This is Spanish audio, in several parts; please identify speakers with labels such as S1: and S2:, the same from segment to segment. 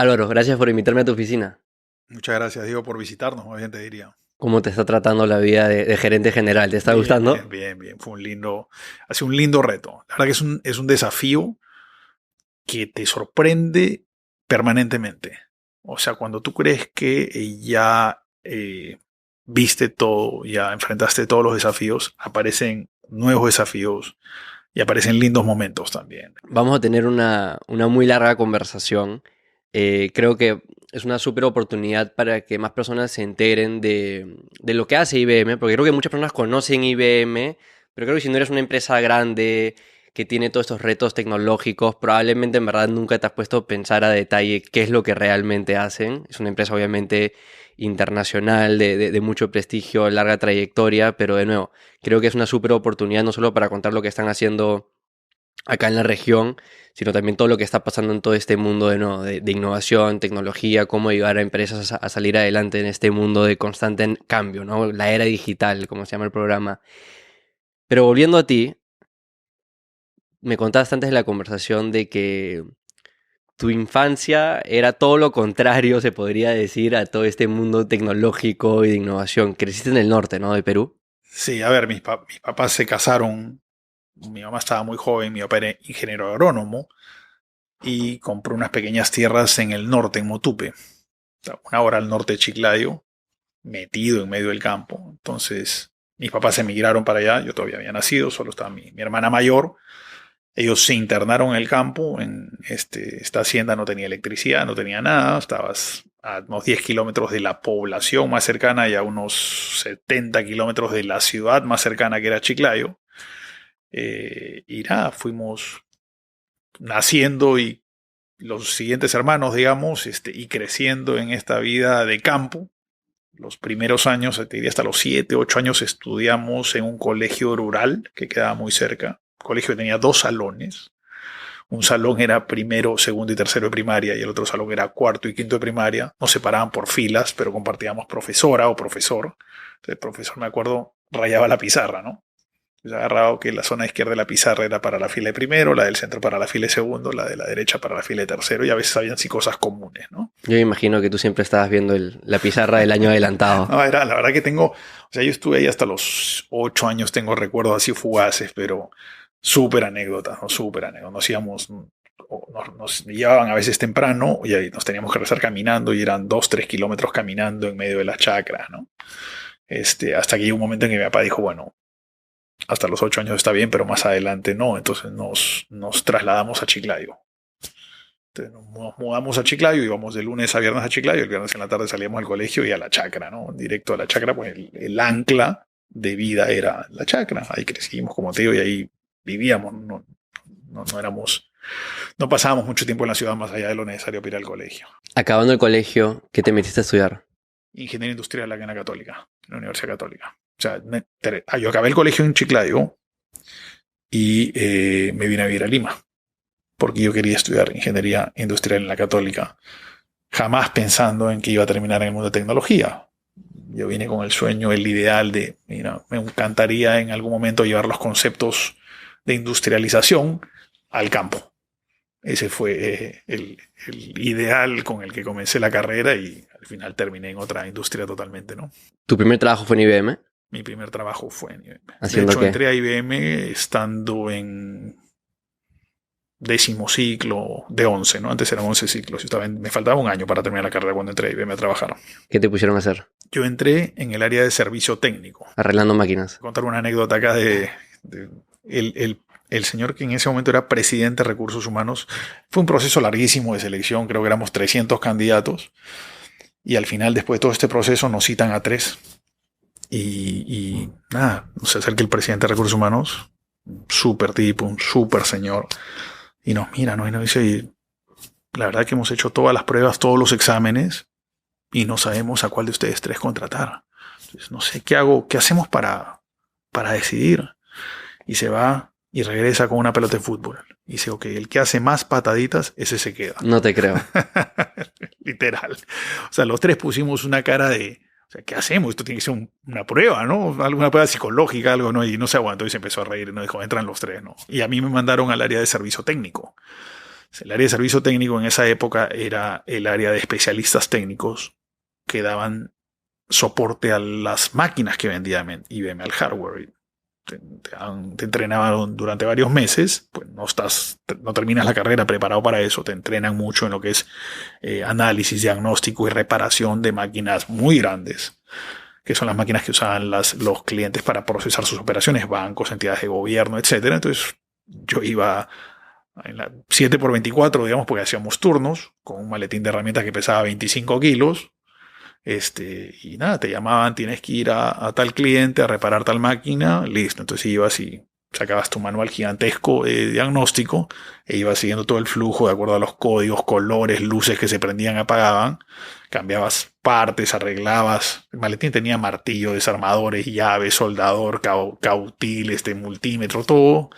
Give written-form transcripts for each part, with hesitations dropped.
S1: Álvaro, gracias por invitarme a tu oficina.
S2: Muchas gracias, Diego, por visitarnos, más bien te diría.
S1: ¿Cómo te está tratando la vida de gerente general? ¿Te está
S2: Bien, bien,
S1: gustando?
S2: bien, bien. Ha sido un lindo reto. La verdad que es un desafío que te sorprende permanentemente. O sea, cuando tú crees que ya viste todo, ya enfrentaste todos los desafíos, aparecen nuevos desafíos y aparecen lindos momentos también.
S1: Vamos a tener una muy larga conversación. Creo que es una súper oportunidad para que más personas se enteren de lo que hace IBM, porque creo que muchas personas conocen IBM, pero creo que si no eres una empresa grande que tiene todos estos retos tecnológicos, probablemente en verdad nunca te has puesto a pensar a detalle qué es lo que realmente hacen. Es una empresa obviamente internacional, de mucho prestigio, larga trayectoria, pero de nuevo, creo que es una súper oportunidad no solo para contar lo que están haciendo acá en la región, sino también todo lo que está pasando en todo este mundo de, ¿no? de innovación, tecnología, cómo ayudar a empresas a salir adelante en este mundo de constante cambio, ¿no? La era digital, como se llama el programa. Pero volviendo a ti, me contaste antes de la conversación de que tu infancia era todo lo contrario, se podría decir, a todo este mundo tecnológico y de innovación. Creciste en el norte, ¿no? De Perú.
S2: Sí, a ver, mis papás se casaron, mi mamá estaba muy joven, mi papá era ingeniero agrónomo y compró unas pequeñas tierras en el norte, en Motupe, una hora al norte de Chiclayo, metido en medio del campo. Entonces, mis papás emigraron para allá, yo todavía había nacido, solo estaba mi hermana mayor. Ellos se internaron en el campo, esta hacienda no tenía electricidad, no tenía nada, estabas a unos 10 kilómetros de la población más cercana y a unos 70 kilómetros de la ciudad más cercana que era Chiclayo. Y nada, fuimos naciendo y los siguientes hermanos, digamos, y creciendo en esta vida de campo. Los primeros años, te diría hasta los 7, 8 años, estudiamos en un colegio rural que quedaba muy cerca. El colegio tenía dos salones. Un salón era primero, segundo y tercero de primaria y el otro salón era cuarto y quinto de primaria. Nos separaban por filas, pero compartíamos profesora o profesor. Entonces, el profesor, me acuerdo, rayaba la pizarra, ¿no? Entonces, agarraba que la zona izquierda de la pizarra era para la fila de primero, la del centro para la fila de segundo, la de la derecha para la fila de tercero, y a veces habían sí cosas comunes, ¿no?
S1: Yo me imagino que tú siempre estabas viendo la pizarra del año adelantado.
S2: No, era, la verdad que tengo, o sea, yo estuve ahí hasta los 8 años, tengo recuerdos así fugaces, pero súper anécdotas, ¿no? Súper anécdotas. Nos llevaban a veces temprano y ahí nos teníamos que regresar caminando y eran 2, 3 kilómetros caminando en medio de las chacras, ¿no? Hasta que llegó un momento en que mi papá dijo, bueno, hasta los 8 años está bien, pero más adelante no. Entonces nos trasladamos a Chiclayo. Entonces nos mudamos a Chiclayo, íbamos de lunes a viernes a Chiclayo, el viernes en la tarde salíamos al colegio y a la chacra, ¿no? Directo a la chacra, pues el ancla de vida era la chacra. Ahí crecimos, como te digo, y ahí vivíamos, no éramos, no pasábamos mucho tiempo en la ciudad más allá de lo necesario para ir al colegio.
S1: Acabando el colegio, ¿qué te metiste a estudiar?
S2: Ingeniería industrial acá en la Católica, en la Universidad Católica. O sea, yo acabé el colegio en Chiclayo y me vine a vivir a Lima, porque yo quería estudiar ingeniería industrial en la Católica, jamás pensando en que iba a terminar en el mundo de tecnología. Yo vine con el sueño, el ideal de, mira, me encantaría en algún momento llevar los conceptos de industrialización al campo. Ese fue el ideal con el que comencé la carrera y al final terminé en otra industria totalmente, ¿no?
S1: ¿Tu primer trabajo fue en IBM?
S2: Mi primer trabajo fue en IBM. De
S1: ¿Haciendo
S2: hecho,
S1: qué?
S2: entré a IBM estando en décimo ciclo de 11, ¿no? Antes eran 11 ciclos. Me faltaba un año para terminar la carrera cuando entré a IBM a trabajar.
S1: ¿Qué te pusieron a hacer?
S2: Yo entré en el área de servicio técnico.
S1: Arreglando máquinas.
S2: Voy a contar una anécdota acá de el señor que en ese momento era presidente de recursos humanos. Fue un proceso larguísimo de selección, creo que éramos 300 candidatos. Y al final, después de todo este proceso, nos citan a tres. Y nada, se acerca el presidente de recursos humanos, un súper tipo, un súper señor, y nos mira, ¿no? Y nos dice, la verdad que hemos hecho todas las pruebas, todos los exámenes, y no sabemos a cuál de ustedes tres contratar. Entonces, no sé qué hago, qué hacemos para decidir. Y se va y regresa con una pelota de fútbol. Y dice, ok, el que hace más pataditas, ese se queda.
S1: No te creo.
S2: Literal. O sea, los tres pusimos una cara de, o sea, ¿qué hacemos? Esto tiene que ser una prueba, ¿no? Alguna prueba psicológica, algo, ¿no? Y no se aguantó y se empezó a reír, ¿no? Dijo, entran los tres, ¿no? Y a mí me mandaron al área de servicio técnico. El área de servicio técnico en esa época era el área de especialistas técnicos que daban soporte a las máquinas que vendía IBM, al hardware. Te entrenaban durante varios meses, pues no terminas la carrera preparado para eso, te entrenan mucho en lo que es análisis, diagnóstico y reparación de máquinas muy grandes, que son las máquinas que usaban los clientes para procesar sus operaciones, bancos, entidades de gobierno, etcétera. Entonces yo iba en la 7x24, digamos, porque hacíamos turnos con un maletín de herramientas que pesaba 25 kilos. Y nada, te llamaban, tienes que ir a tal cliente a reparar tal máquina, listo. Entonces ibas y sacabas tu manual gigantesco de diagnóstico e ibas siguiendo todo el flujo de acuerdo a los códigos, colores, luces que se prendían, apagaban, cambiabas partes, arreglabas. El maletín tenía martillo, desarmadores, llaves, soldador, cautil, multímetro, todo.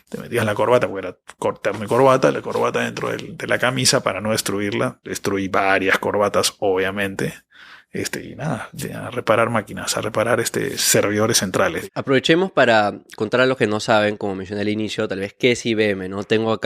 S2: Te metías la corbata, porque era cortarme la corbata dentro de la camisa para no destruirla. Destruí varias corbatas, obviamente. Y nada, a reparar máquinas, a reparar servidores centrales.
S1: Aprovechemos para contar a los que no saben, como mencioné al inicio, tal vez qué es IBM, ¿no? Tenemos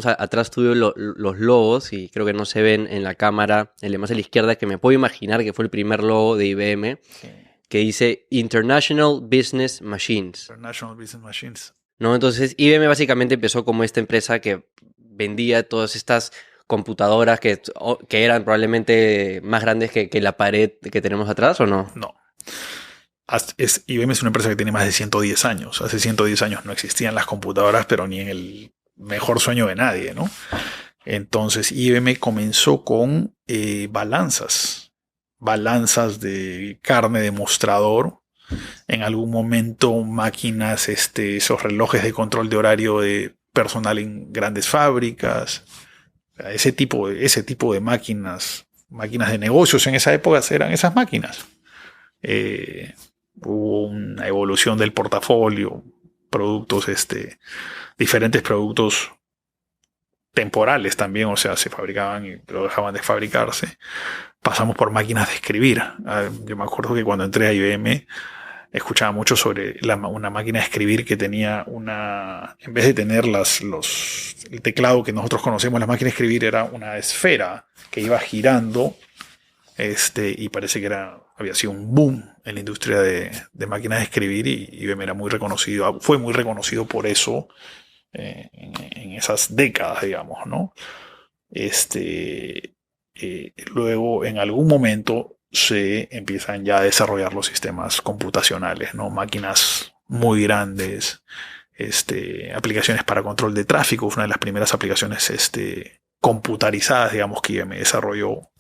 S1: atrás tuyo los logos y creo que no se ven en la cámara, el de más a la izquierda, que me puedo imaginar que fue el primer logo de IBM, sí, que dice International Business Machines.
S2: International Business Machines.
S1: ¿No? Entonces IBM básicamente empezó como esta empresa que vendía todas estas computadoras que eran probablemente más grandes que la pared que tenemos atrás, ¿o no?
S2: No. IBM es una empresa que tiene más de 110 años. Hace 110 años no existían las computadoras, pero ni en el mejor sueño de nadie, ¿no? Entonces IBM comenzó con balanzas de carne de mostrador. En algún momento máquinas, esos relojes de control de horario de personal en grandes fábricas. Ese tipo de máquinas de negocios en esa época eran esas máquinas. Hubo una evolución del portafolio, productos, diferentes productos temporales también, o sea, se fabricaban y pero dejaban de fabricarse. Pasamos por máquinas de escribir. Yo me acuerdo que cuando entré a IBM escuchaba mucho sobre una máquina de escribir que tenía en vez de tener el teclado que nosotros conocemos, la máquina de escribir era una esfera que iba girando, y parece que había sido un boom en la industria de máquinas de escribir y IBM fue muy reconocido por eso en esas décadas, digamos, ¿no? Luego, en algún momento, se empiezan ya a desarrollar los sistemas computacionales, ¿no? Máquinas muy grandes, aplicaciones para control de tráfico, una de las primeras aplicaciones computarizadas, digamos, que IBM desarrolló.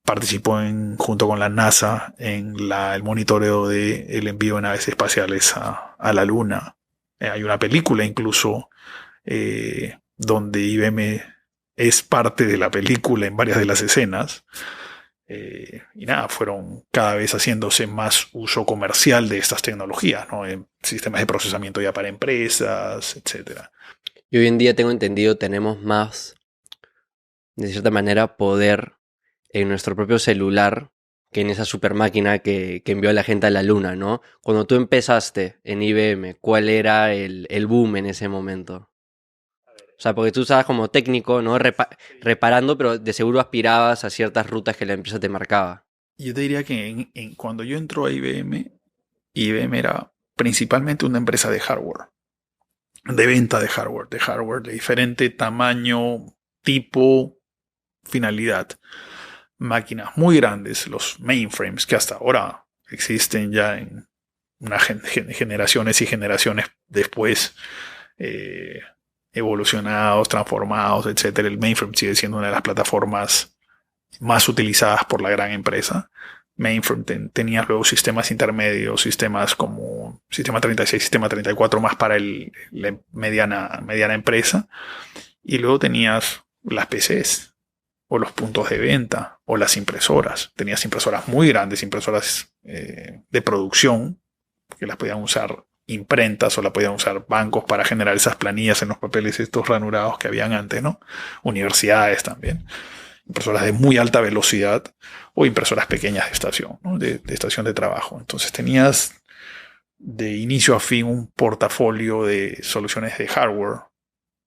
S2: Participó junto con la NASA en el monitoreo del envío de naves espaciales a la Luna. Hay una película incluso donde IBM es parte de la película en varias de las escenas. Y nada, fueron cada vez haciéndose más uso comercial de estas tecnologías, ¿no? En sistemas de procesamiento ya para empresas, etc.
S1: Y hoy en día tengo entendido, tenemos más, de cierta manera, poder en nuestro propio celular que en esa super máquina que envió a la gente a la luna, ¿no? Cuando tú empezaste en IBM, ¿cuál era el boom en ese momento? O sea, porque tú estabas como técnico, ¿no? Reparando, pero de seguro aspirabas a ciertas rutas que la empresa te marcaba.
S2: Yo te diría que cuando yo entro a IBM era principalmente una empresa de hardware, de venta de hardware de diferente tamaño, tipo, finalidad. Máquinas muy grandes, los mainframes, que hasta ahora existen ya en generaciones y generaciones después, evolucionados, transformados, etc. El mainframe sigue siendo una de las plataformas más utilizadas por la gran empresa. Mainframe tenía luego sistemas intermedios, sistemas como Sistema 36, Sistema 34 más para la mediana empresa. Y luego tenías las PCs, o los puntos de venta, o las impresoras. Tenías impresoras muy grandes, impresoras de producción, que las podían usar imprentas o la podían usar bancos para generar esas planillas en los papeles estos ranurados que habían antes, ¿no? Universidades también. Impresoras de muy alta velocidad o impresoras pequeñas de estación, ¿no? de estación de trabajo. Entonces tenías de inicio a fin un portafolio de soluciones de hardware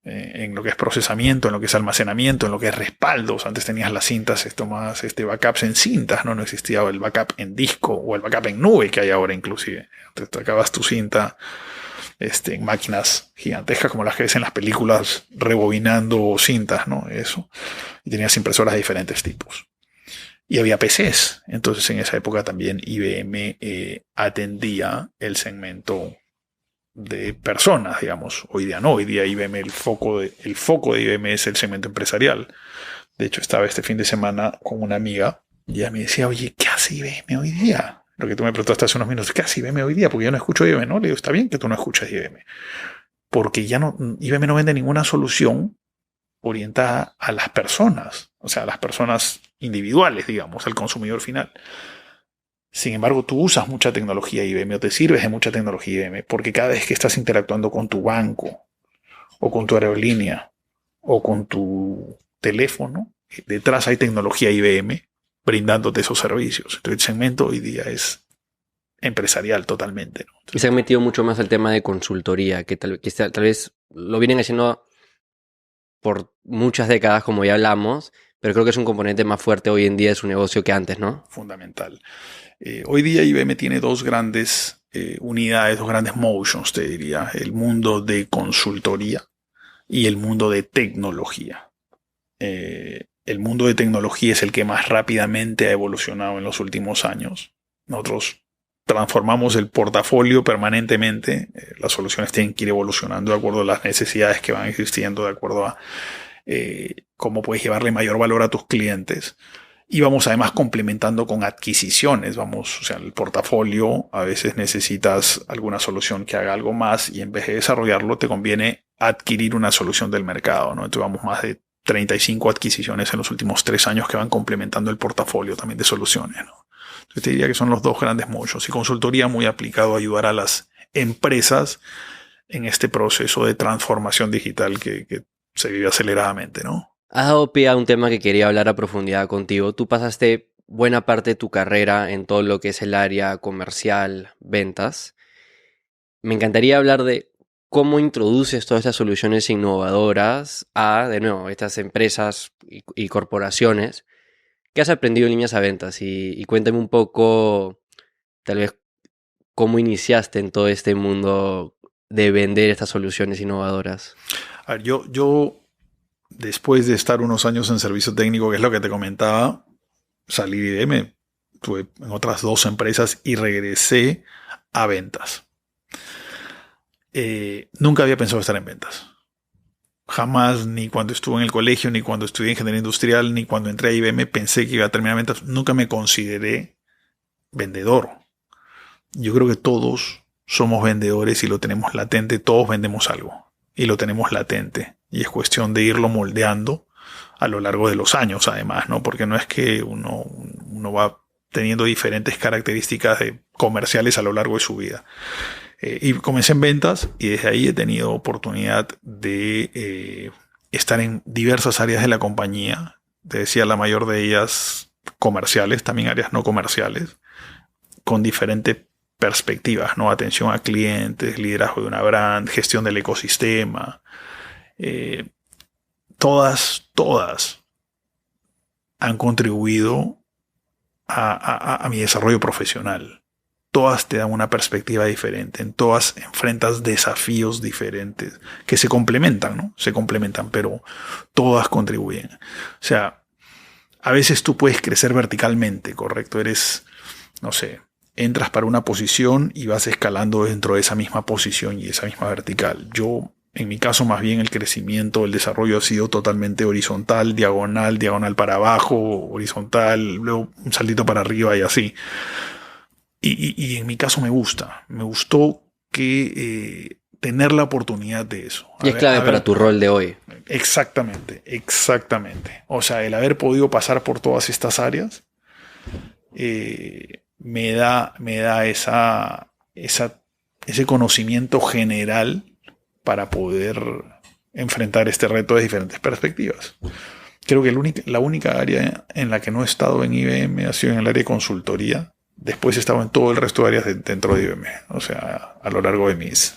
S2: en lo que es procesamiento, en lo que es almacenamiento, en lo que es respaldos. Antes tenías las cintas, backups en cintas, ¿no? No existía el backup en disco o el backup en nube que hay ahora inclusive. Entonces te acabas tu cinta en máquinas gigantescas como las que ves en las películas rebobinando cintas, ¿no? Eso. Y tenías impresoras de diferentes tipos. Y había PCs. Entonces en esa época también IBM atendía el segmento de personas, digamos. Hoy día no, hoy día IBM, el foco de IBM es el segmento empresarial. De hecho, estaba este fin de semana con una amiga y ella me decía, oye, ¿qué hace IBM hoy día? Lo que tú me preguntaste hace unos minutos, ¿qué hace IBM hoy día? Porque yo no escucho IBM, ¿no? Le digo, está bien que tú no escuches IBM. Porque ya no, IBM no vende ninguna solución orientada a las personas, o sea, a las personas individuales, digamos, al consumidor final. Sin embargo, tú usas mucha tecnología IBM o te sirves de mucha tecnología IBM porque cada vez que estás interactuando con tu banco o con tu aerolínea o con tu teléfono, detrás hay tecnología IBM brindándote esos servicios. Entonces, el segmento hoy día es empresarial totalmente, ¿no?
S1: Y se han metido mucho más al tema de consultoría, que tal vez lo vienen haciendo por muchas décadas, como ya hablamos, pero creo que es un componente más fuerte hoy en día de su negocio que antes, ¿no?
S2: Fundamental. Hoy día IBM tiene dos grandes unidades, dos grandes motions, te diría. El mundo de consultoría y el mundo de tecnología. El mundo de tecnología es el que más rápidamente ha evolucionado en los últimos años. Nosotros transformamos el portafolio permanentemente. Las soluciones tienen que ir evolucionando de acuerdo a las necesidades que van existiendo, de acuerdo a cómo puedes llevarle mayor valor a tus clientes. Y vamos además complementando con adquisiciones. O sea, el portafolio, a veces necesitas alguna solución que haga algo más y en vez de desarrollarlo te conviene adquirir una solución del mercado, ¿no? Entonces vamos más de 35 adquisiciones en los últimos 3 años que van complementando el portafolio también de soluciones, ¿no? Entonces te diría que son los dos grandes mochos. Y consultoría muy aplicado a ayudar a las empresas en este proceso de transformación digital que se vive aceleradamente, ¿no?
S1: Has dado pie a un tema que quería hablar a profundidad contigo. Tú pasaste buena parte de tu carrera en todo lo que es el área comercial, ventas. Me encantaría hablar de cómo introduces todas estas soluciones innovadoras a, de nuevo, estas empresas y corporaciones. ¿Qué has aprendido en líneas a ventas? Y cuéntame un poco, tal vez, cómo iniciaste en todo este mundo de vender estas soluciones innovadoras.
S2: A ver, yo después de estar unos años en servicio técnico, que es lo que te comentaba, salí de IBM, estuve en otras 2 empresas y regresé a ventas. Nunca había pensado estar en ventas. Jamás, ni cuando estuve en el colegio, ni cuando estudié ingeniería industrial, ni cuando entré a IBM pensé que iba a terminar en ventas. Nunca me consideré vendedor. Yo creo que todos somos vendedores y lo tenemos latente. Todos vendemos algo y lo tenemos latente. Y es cuestión de irlo moldeando a lo largo de los años, además, ¿no? Porque no es que uno va teniendo diferentes características comerciales a lo largo de su vida. Y comencé en ventas y desde ahí he tenido oportunidad de estar en diversas áreas de la compañía. Te decía, la mayor de ellas comerciales, también áreas no comerciales, con diferentes perspectivas, ¿no? Atención a clientes, liderazgo de una brand, gestión del ecosistema. Todas han contribuido a mi desarrollo profesional. Todas te dan una perspectiva diferente. En todas enfrentas desafíos diferentes que se complementan, ¿no? Se complementan, pero todas contribuyen. O sea, a veces tú puedes crecer verticalmente, ¿correcto? No sé, entras para una posición y vas escalando dentro de esa misma posición y esa misma vertical. En mi caso, más bien el crecimiento, el desarrollo ha sido totalmente horizontal, diagonal para abajo, horizontal, luego un saltito para arriba y así. Y en mi caso me gustó que tener la oportunidad de eso.
S1: Y es clave para tu rol de hoy.
S2: Exactamente. O sea, el haber podido pasar por todas estas áreas me da ese conocimiento general para poder enfrentar este reto de diferentes perspectivas. Creo que la única área en la que no he estado en IBM ha sido en el área de consultoría. Después he estado en todo el resto de áreas dentro de IBM. O sea, a lo largo de mis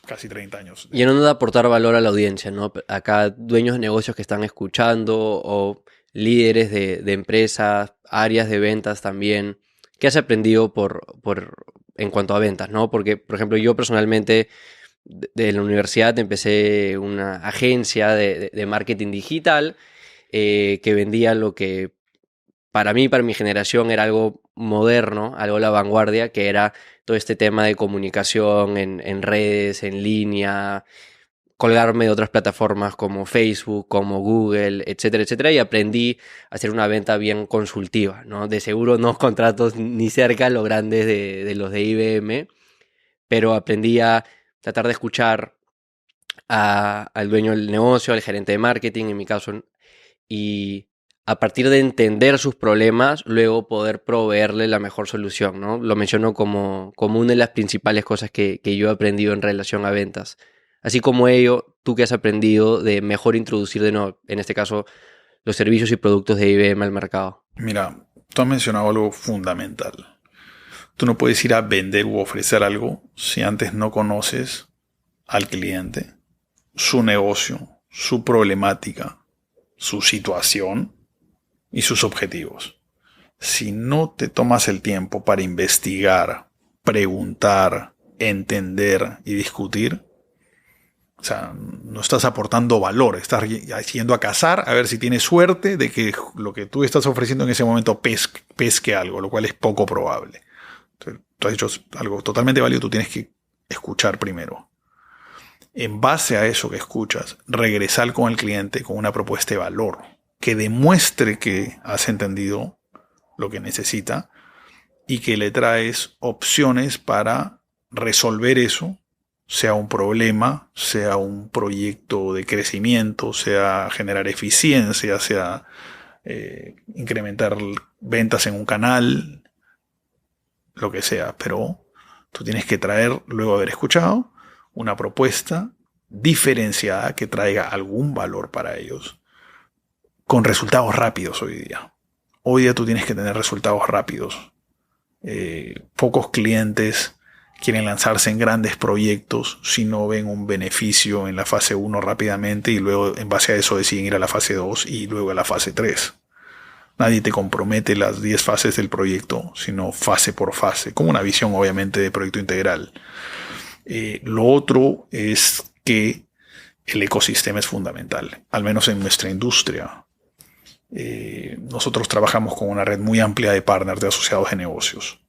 S2: casi 30 años.
S1: Llenando de aportar valor a la audiencia, ¿no? Acá dueños de negocios que están escuchando o líderes de empresas, áreas de ventas también. ¿Qué has aprendido en cuanto a ventas, ¿no? Porque, por ejemplo, yo personalmente de la universidad empecé una agencia de marketing digital que vendía lo que para mí, para mi generación, era algo moderno, algo a la vanguardia, que era todo este tema de comunicación en redes, en línea, colgarme de otras plataformas como Facebook, como Google, etcétera, etcétera, y aprendí a hacer una venta bien consultiva, ¿no? De seguro no contratos ni cerca lo grandes de los de IBM, pero aprendí a tratar de escuchar al dueño del negocio, al gerente de marketing, en mi caso, y a partir de entender sus problemas, luego poder proveerle la mejor solución, ¿no? Lo menciono como una de las principales cosas que yo he aprendido en relación a ventas. Así como ello, tú que has aprendido de mejor introducir de nuevo, en este caso, los servicios y productos de IBM al mercado.
S2: Mira, tú has mencionado algo fundamental. Tú no puedes ir a vender u ofrecer algo si antes no conoces al cliente, su negocio, su problemática, su situación y sus objetivos. Si no te tomas el tiempo para investigar, preguntar, entender y discutir, o sea, no estás aportando valor, estás yendo a cazar a ver si tienes suerte de que lo que tú estás ofreciendo en ese momento pesque algo, lo cual es poco probable. Entonces, tú has dicho algo totalmente válido, tú tienes que escuchar primero. En base a eso que escuchas, regresar con el cliente con una propuesta de valor que demuestre que has entendido lo que necesita y que le traes opciones para resolver eso, sea un problema, sea un proyecto de crecimiento, sea generar eficiencia, sea incrementar ventas en un canal, lo que sea. Pero tú tienes que traer, luego de haber escuchado, una propuesta diferenciada que traiga algún valor para ellos, con resultados rápidos hoy día. Hoy día tú tienes que tener resultados rápidos. Pocos clientes quieren lanzarse en grandes proyectos si no ven un beneficio en la fase 1 rápidamente y luego en base a eso deciden ir a la fase 2 y luego a la fase 3. Nadie te compromete las 10 fases del proyecto, sino fase por fase, como una visión obviamente de proyecto integral. Lo otro es que el ecosistema es fundamental, al menos en nuestra industria. Nosotros trabajamos con una red muy amplia de partners, de asociados de negocios,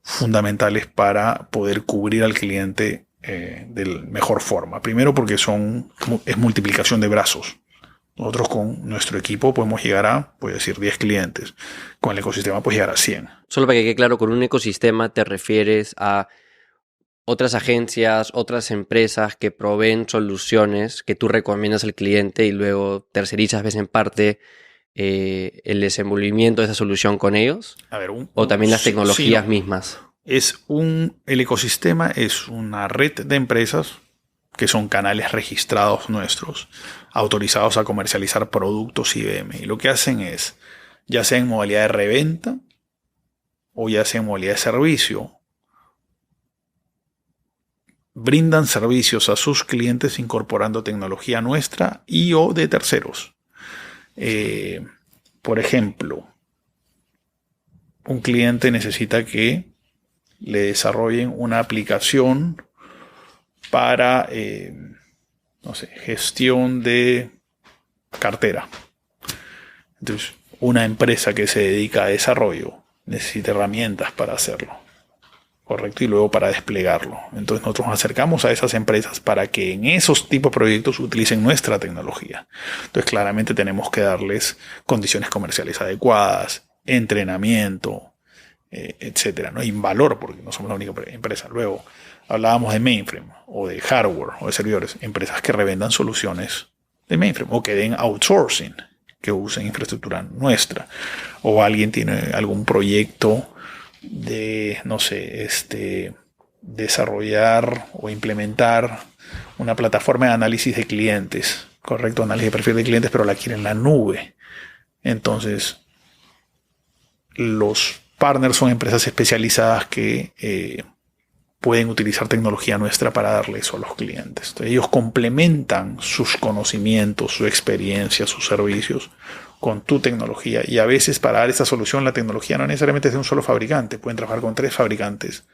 S2: fundamentales para poder cubrir al cliente de la mejor forma. Primero porque es multiplicación de brazos. Nosotros con nuestro equipo podemos llegar a, voy a decir, 10 clientes. Con el ecosistema puedes llegar a 100.
S1: Solo para que quede claro, con un ecosistema te refieres a otras agencias, otras empresas que proveen soluciones que tú recomiendas al cliente y luego tercerizas, ves en parte el desenvolvimiento de esa solución con ellos.
S2: A ver,
S1: o también las tecnologías mismas.
S2: El ecosistema es una red de empresas que son canales registrados nuestros, autorizados a comercializar productos IBM. Y lo que hacen es, ya sea en modalidad de reventa o ya sea en modalidad de servicio, brindan servicios a sus clientes incorporando tecnología nuestra y o de terceros. Por ejemplo, un cliente necesita que le desarrollen una aplicación para, gestión de cartera. Entonces, una empresa que se dedica a desarrollo necesita herramientas para hacerlo, ¿correcto? Y luego para desplegarlo. Entonces nosotros nos acercamos a esas empresas para que en esos tipos de proyectos utilicen nuestra tecnología. Entonces claramente tenemos que darles condiciones comerciales adecuadas, entrenamiento, etcétera, ¿no? Y valor, porque no somos la única empresa. Luego hablábamos de mainframe o de hardware o de servidores, empresas que revendan soluciones de mainframe o que den outsourcing, que usen infraestructura nuestra, o alguien tiene algún proyecto de, desarrollar o implementar una plataforma de análisis de clientes, correcto, análisis de perfil de clientes, pero la quiere en la nube. Entonces, los partners son empresas especializadas que pueden utilizar tecnología nuestra para darle eso a los clientes. Entonces, ellos complementan sus conocimientos, su experiencia, sus servicios con tu tecnología. Y a veces para dar esa solución la tecnología no necesariamente es de un solo fabricante. Pueden trabajar con 3 fabricantes.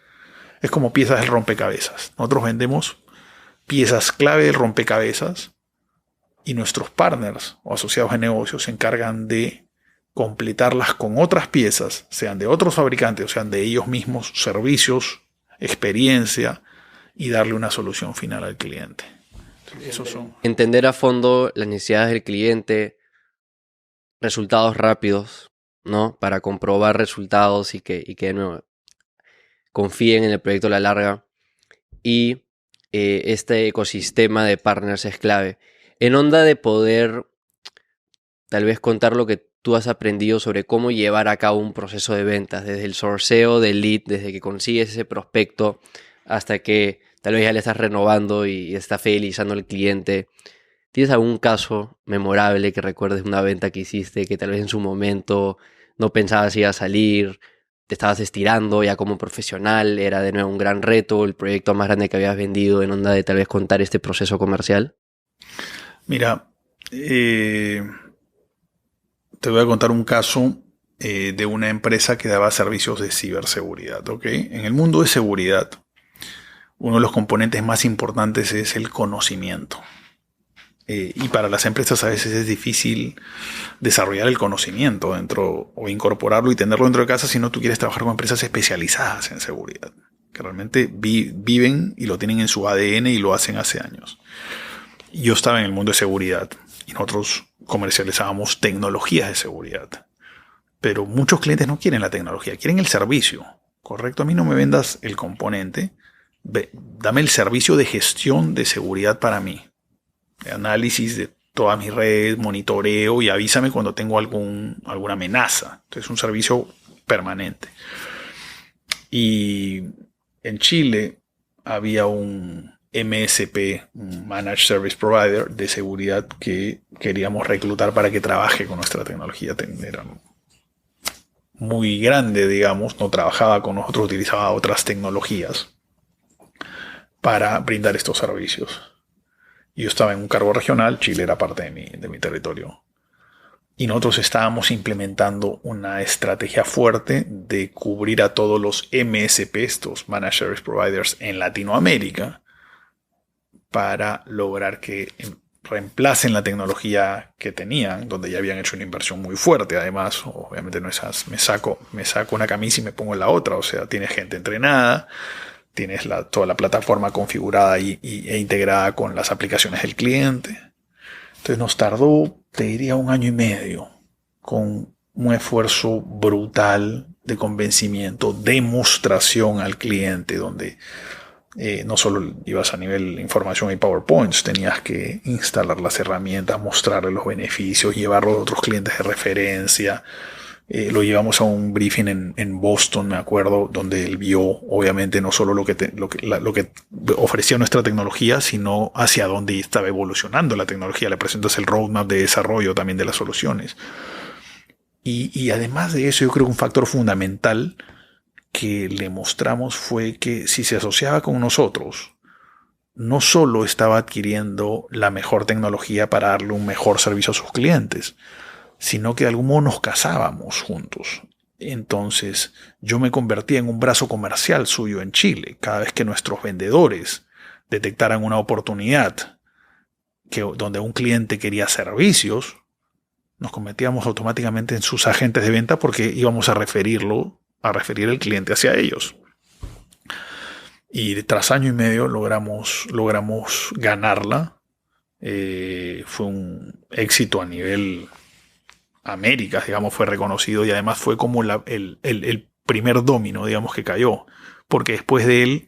S2: Es como piezas del rompecabezas. Nosotros vendemos piezas clave del rompecabezas y nuestros partners o asociados de negocios se encargan de completarlas con otras piezas, sean de otros fabricantes o sean de ellos mismos, servicios, experiencia, y darle una solución final al cliente. Esos son.
S1: Entender a fondo las necesidades del cliente, resultados rápidos, ¿no? Para comprobar resultados y que de nuevo confíen en el proyecto a la larga. Y este ecosistema de partners es clave. En onda de poder tal vez contar lo que tú has aprendido sobre cómo llevar a cabo un proceso de ventas, desde el sourceo del lead, desde que consigues ese prospecto hasta que tal vez ya le estás renovando y está fidelizando al cliente. ¿Tienes algún caso memorable que recuerdes de una venta que hiciste que tal vez en su momento no pensabas si iba a salir, te estabas estirando ya como profesional, era de nuevo un gran reto, el proyecto más grande que habías vendido, en onda de tal vez contar este proceso comercial?
S2: Mira, te voy a contar un caso de una empresa que daba servicios de ciberseguridad, ¿ok? En el mundo de seguridad, uno de los componentes más importantes es el conocimiento. Y para las empresas a veces es difícil desarrollar el conocimiento dentro o incorporarlo y tenerlo dentro de casa si no tú quieres trabajar con empresas especializadas en seguridad, que realmente viven y lo tienen en su ADN y lo hacen hace años. Yo estaba en el mundo de seguridad y nosotros comercializábamos tecnologías de seguridad. Pero muchos clientes no quieren la tecnología, quieren el servicio. ¿Correcto? A mí no me vendas el componente, dame el servicio de gestión de seguridad para mí. Análisis de todas mis redes, monitoreo y avísame cuando tengo alguna amenaza. Entonces es un servicio permanente. Y en Chile había un MSP, un Managed Service Provider de seguridad que queríamos reclutar para que trabaje con nuestra tecnología. Era muy grande, digamos, no trabajaba con nosotros, utilizaba otras tecnologías para brindar estos servicios. Yo estaba en un cargo regional, Chile era parte de mi territorio. Y nosotros estábamos implementando una estrategia fuerte de cubrir a todos los MSP, estos Managed Service Providers, en Latinoamérica, para lograr que reemplacen la tecnología que tenían, donde ya habían hecho una inversión muy fuerte. Además, obviamente no es me saco una camisa y me pongo en la otra. O sea, tienes gente entrenada, tienes toda la plataforma configurada e integrada con las aplicaciones del cliente. Entonces nos tardó, te diría, 1 año y medio, con un esfuerzo brutal de convencimiento, demostración al cliente, donde no solo ibas a nivel información y PowerPoints, tenías que instalar las herramientas, mostrarle los beneficios, llevarlo a otros clientes de referencia. Lo llevamos a un briefing en Boston, me acuerdo, donde él vio, obviamente, no solo lo que ofrecía nuestra tecnología, sino hacia dónde estaba evolucionando la tecnología. Le presentas el roadmap de desarrollo también de las soluciones. Y además de eso, yo creo que un factor fundamental que le mostramos fue que si se asociaba con nosotros, no solo estaba adquiriendo la mejor tecnología para darle un mejor servicio a sus clientes, sino que de algún modo nos casábamos juntos. Entonces yo me convertía en un brazo comercial suyo en Chile. Cada vez que nuestros vendedores detectaran una oportunidad donde un cliente quería servicios, nos convertíamos automáticamente en sus agentes de venta porque íbamos a referir el cliente hacia ellos. Y tras 1 año y medio logramos ganarla. Fue un éxito a nivel América, digamos, fue reconocido y además fue como el primer domino, digamos, que cayó. Porque después de él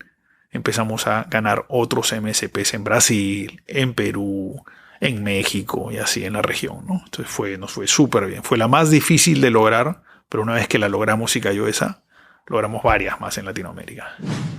S2: empezamos a ganar otros MSPs en Brasil, en Perú, en México y así en la región, ¿no? Entonces nos fue súper bien. Fue la más difícil de lograr, pero una vez que la logramos y cayó esa, logramos varias más en Latinoamérica.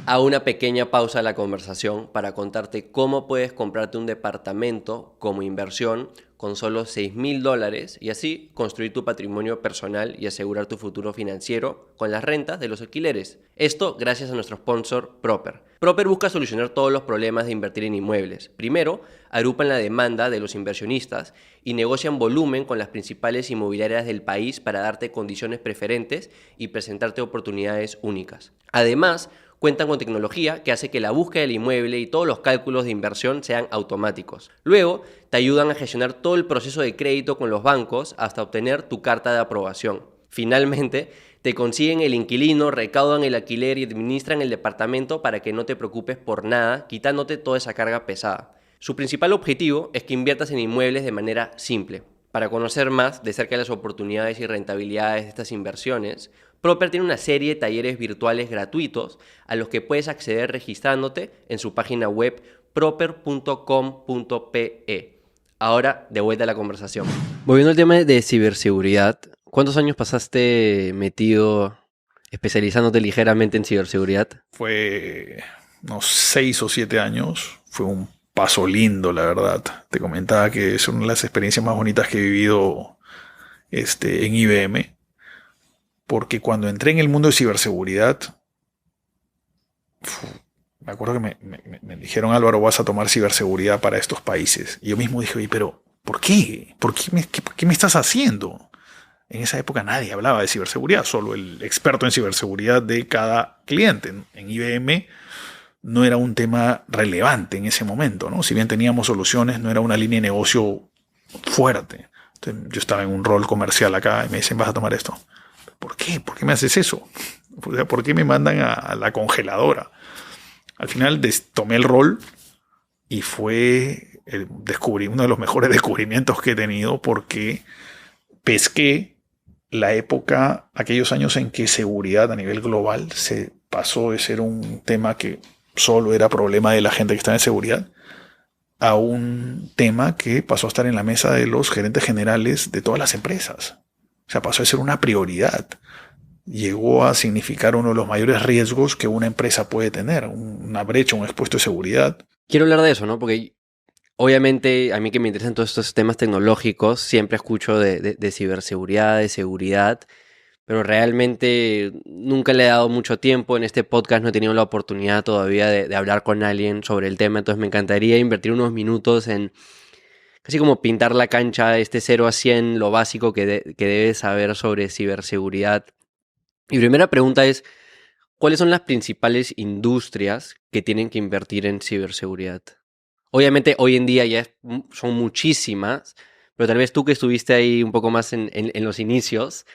S1: A una pequeña pausa en la conversación para contarte cómo puedes comprarte un departamento como inversión con solo $6,000 y así construir tu patrimonio personal y asegurar tu futuro financiero con las rentas de los alquileres. Esto gracias a nuestro sponsor Proper. Proper busca solucionar todos los problemas de invertir en inmuebles. Primero, agrupan la demanda de los inversionistas y negocian volumen con las principales inmobiliarias del país para darte condiciones preferentes y presentarte oportunidades únicas. Además, cuentan con tecnología que hace que la búsqueda del inmueble y todos los cálculos de inversión sean automáticos. Luego, te ayudan a gestionar todo el proceso de crédito con los bancos hasta obtener tu carta de aprobación. Finalmente, te consiguen el inquilino, recaudan el alquiler y administran el departamento para que no te preocupes por nada, quitándote toda esa carga pesada. Su principal objetivo es que inviertas en inmuebles de manera simple. Para conocer más de cerca las oportunidades y rentabilidades de estas inversiones, Proper tiene una serie de talleres virtuales gratuitos a los que puedes acceder registrándote en su página web proper.com.pe. Ahora, de vuelta a la conversación. Volviendo al tema de ciberseguridad, ¿cuántos años pasaste metido, especializándote ligeramente en ciberseguridad?
S2: Fue unos 6 o 7 años. Fue un paso lindo, la verdad. Te comentaba que es una de las experiencias más bonitas que he vivido en IBM. Porque cuando entré en el mundo de ciberseguridad, me acuerdo que me dijeron, Álvaro, vas a tomar ciberseguridad para estos países. Y yo mismo dije, oye, pero ¿por qué? ¿Por qué me estás haciendo? En esa época nadie hablaba de ciberseguridad, solo el experto en ciberseguridad de cada cliente. En IBM no era un tema relevante en ese momento, ¿no? Si bien teníamos soluciones, no era una línea de negocio fuerte. Entonces, yo estaba en un rol comercial acá y me dicen, vas a tomar esto. ¿Por qué? ¿Por qué me haces eso? O sea, ¿por qué me mandan a la congeladora? Al final tomé el rol y fue uno de los mejores descubrimientos que he tenido porque pesqué la época, aquellos años en que seguridad a nivel global se pasó de ser un tema que solo era problema de la gente que estaba en seguridad a un tema que pasó a estar en la mesa de los gerentes generales de todas las empresas. O sea, pasó a ser una prioridad. Llegó a significar uno de los mayores riesgos que una empresa puede tener, una brecha, un expuesto de seguridad.
S1: Quiero hablar de eso, ¿no? Porque obviamente a mí que me interesan todos estos temas tecnológicos, siempre escucho de ciberseguridad, de seguridad, pero realmente nunca le he dado mucho tiempo. En este podcast no he tenido la oportunidad todavía de hablar con alguien sobre el tema, entonces me encantaría invertir unos minutos en casi como pintar la cancha, 0 a 100, lo básico que debes saber sobre ciberseguridad. Mi primera pregunta es, ¿cuáles son las principales industrias que tienen que invertir en ciberseguridad? Obviamente hoy en día son muchísimas, pero tal vez tú que estuviste ahí un poco más en los inicios,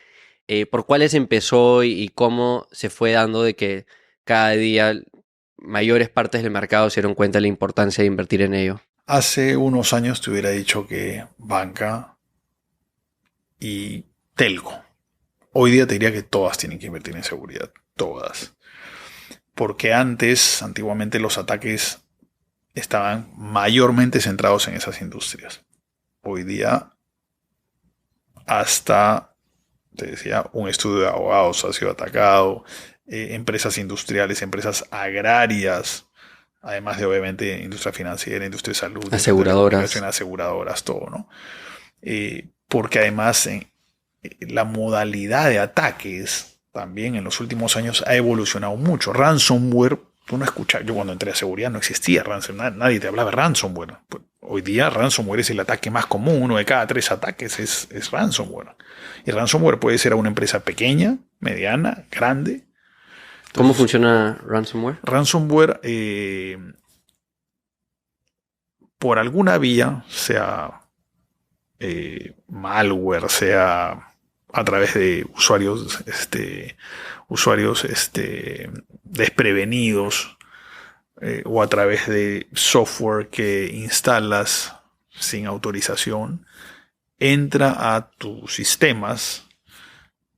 S1: ¿por cuáles empezó y cómo se fue dando de que cada día mayores partes del mercado se dieron cuenta de la importancia de invertir en ello?
S2: Hace unos años te hubiera dicho que banca y telco. Hoy día te diría que todas tienen que invertir en seguridad. Todas. Porque antiguamente los ataques estaban mayormente centrados en esas industrias. Hoy día, hasta, te decía, un estudio de abogados ha sido atacado, empresas industriales, empresas agrarias, además de obviamente industria financiera, industria de salud,
S1: aseguradoras,
S2: aseguradoras, todo, ¿no? Porque además la modalidad de ataques también en los últimos años ha evolucionado mucho. Ransomware, tú no escuchas, yo cuando entré a seguridad no existía ransomware, nadie te hablaba de ransomware. Pues, hoy día ransomware es el ataque más común, 1 de cada 3 ataques es ransomware. Y ransomware puede ser a una empresa pequeña, mediana, grande. Entonces,
S1: ¿cómo funciona ransomware?
S2: Ransomware, por alguna vía, sea malware, sea a través de usuarios desprevenidos, o a través de software que instalas sin autorización, entra a tus sistemas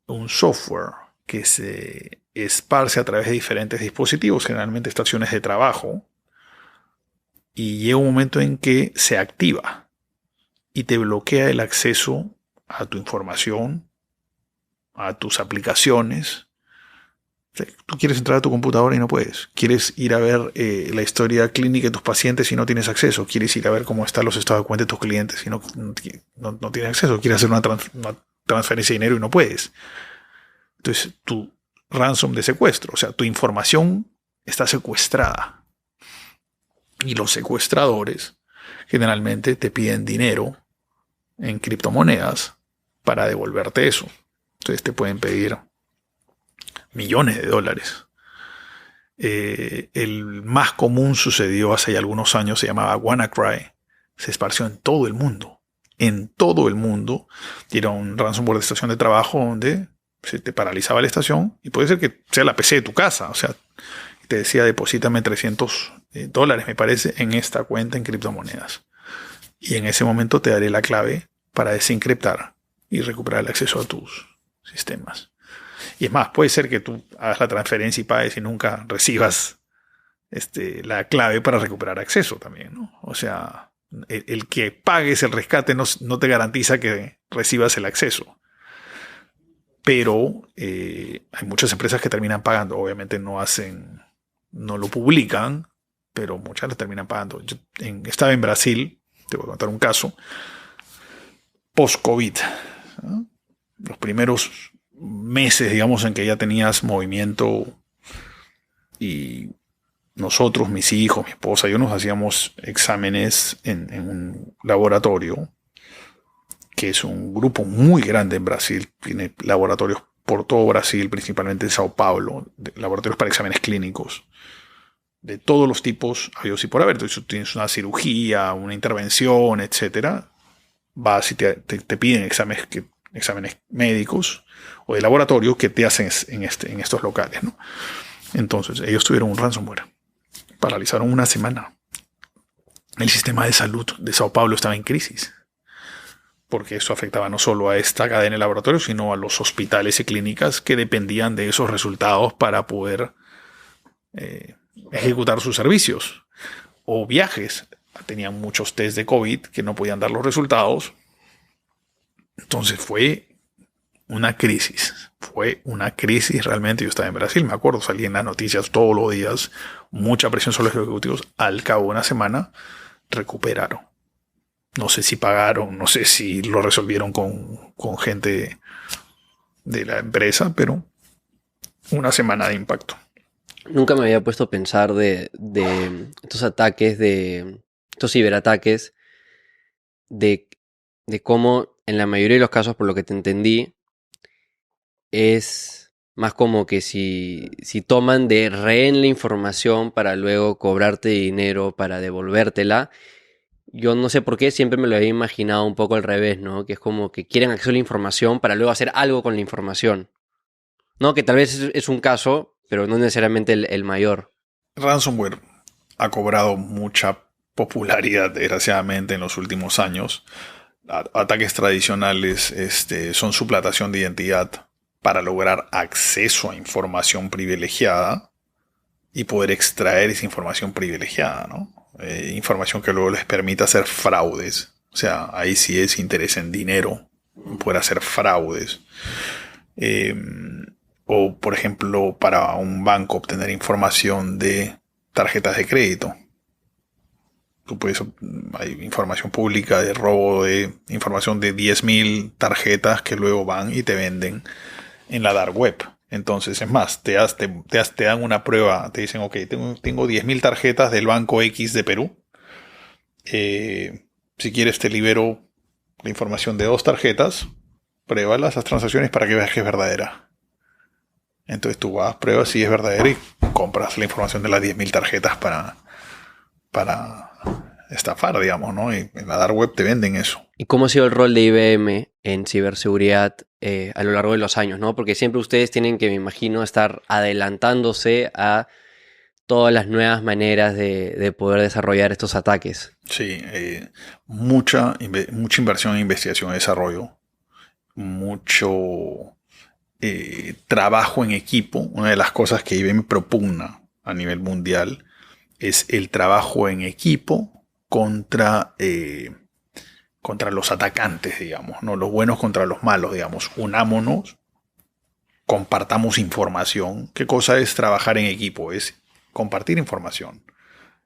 S2: un software que se esparce a través de diferentes dispositivos, generalmente estaciones de trabajo, y llega un momento en que se activa y te bloquea el acceso a tu información, a tus aplicaciones, Tú quieres entrar a tu computadora y no puedes. Quieres ir a ver la historia clínica de tus pacientes y no tienes acceso. Quieres ir a ver cómo están los estados de cuenta de tus clientes y no tienes acceso. Quieres hacer una transferencia de dinero y no puedes. Entonces, tu ransom de secuestro, o sea, tu información está secuestrada. Y los secuestradores generalmente te piden dinero en criptomonedas para devolverte eso. Entonces te pueden pedir millones de dólares. El más común sucedió hace ya algunos años, se llamaba WannaCry. Se esparció en todo el mundo. En todo el mundo. Y era un ransomware de estación de trabajo donde se te paralizaba la estación y puede ser que sea la PC de tu casa. O sea, te decía, deposítame $300, me parece, en esta cuenta en criptomonedas. Y en ese momento te daré la clave para desencriptar y recuperar el acceso a tus sistemas. Y es más, puede ser que tú hagas la transferencia y pagues y nunca recibas la clave para recuperar acceso también, ¿no? O sea, el que pagues el rescate no te garantiza que recibas el acceso. Pero hay muchas empresas que terminan pagando. Obviamente no lo publican, pero muchas lo terminan pagando. Yo estaba en Brasil, te voy a contar un caso, post-COVID, ¿no? Los primeros meses, digamos, en que ya tenías movimiento y nosotros, mis hijos, mi esposa, yo nos hacíamos exámenes en un laboratorio que es un grupo muy grande en Brasil, tiene laboratorios por todo Brasil, principalmente en Sao Paulo, laboratorios para exámenes clínicos, de todos los tipos, habidos y por haber. Entonces, tú tienes una cirugía, una intervención, etcétera, vas y te piden exámenes médicos o de laboratorio que te hacen en estos locales, ¿no? Entonces, ellos tuvieron un ransomware. Paralizaron una semana. El sistema de salud de Sao Paulo estaba en crisis, porque eso afectaba no solo a esta cadena de laboratorios, sino a los hospitales y clínicas que dependían de esos resultados para poder ejecutar sus servicios. O viajes. Tenían muchos test de COVID que no podían dar los resultados. Entonces fue una crisis. Fue una crisis realmente. Yo estaba en Brasil, me acuerdo, salí en las noticias todos los días. Mucha presión sobre los ejecutivos. Al cabo de una semana recuperaron. No sé si pagaron, no sé si lo resolvieron con gente de la empresa, pero una semana de impacto.
S1: Nunca me había puesto a pensar de estos ataques, de estos ciberataques, de cómo en la mayoría de los casos, por lo que te entendí, es más como que si toman de rehén la información para luego cobrarte dinero para devolvértela. Yo no sé por qué, siempre me lo había imaginado un poco al revés, ¿no? Que es como que quieren acceso a la información para luego hacer algo con la información. No, que tal vez es un caso, pero no necesariamente el mayor.
S2: Ransomware ha cobrado mucha popularidad, desgraciadamente, en los últimos años. Ataques tradicionales son suplantación de identidad para lograr acceso a información privilegiada y poder extraer esa información privilegiada, ¿no? Información que luego les permita hacer fraudes. O sea, ahí sí es interés en dinero, poder hacer fraudes. O, por ejemplo, para un banco obtener información de tarjetas de crédito. Hay información pública de robo de información de 10.000 tarjetas que luego van y te venden en la dark web. Entonces, es más, te dan una prueba, te dicen, ok, tengo 10.000 tarjetas del Banco X de Perú. Si quieres te libero la información de 2 tarjetas, pruébala esas transacciones para que veas que es verdadera. Entonces tú vas, pruebas si es verdadera y compras la información de las 10.000 tarjetas para estafar, digamos, ¿no? Y en la dark web te venden eso.
S1: ¿Y cómo ha sido el rol de IBM en ciberseguridad a lo largo de los años, ¿no? Porque siempre ustedes tienen que, me imagino, estar adelantándose a todas las nuevas maneras de poder desarrollar estos ataques.
S2: Sí, mucha inversión en investigación y desarrollo, mucho trabajo en equipo. Una de las cosas que IBM propugna a nivel mundial es el trabajo en equipo contra los atacantes, digamos, ¿no? Los buenos contra los malos, digamos. Unámonos compartamos información. ¿Qué cosa es trabajar en equipo? Es compartir información.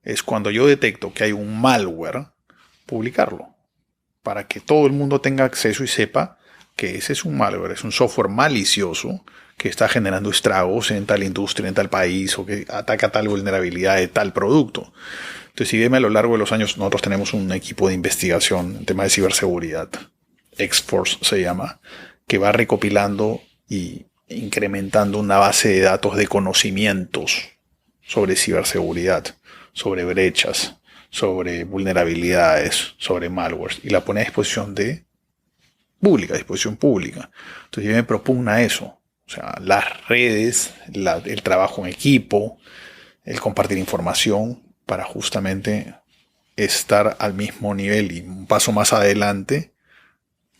S2: Es cuando yo detecto que hay un malware, publicarlo, para que todo el mundo tenga acceso y sepa que ese es un malware, es un software malicioso que está generando estragos en tal industria, en tal país, o que ataca tal vulnerabilidad de tal producto. Entonces, si bien a lo largo de los años nosotros tenemos un equipo de investigación en tema de ciberseguridad, X-Force se llama, que va recopilando y incrementando una base de datos de conocimientos sobre ciberseguridad, sobre brechas, sobre vulnerabilidades, sobre malwares, y la pone a disposición disposición pública. Entonces yo me propugna eso. O sea, las redes, el trabajo en equipo, el compartir información para justamente estar al mismo nivel y un paso más adelante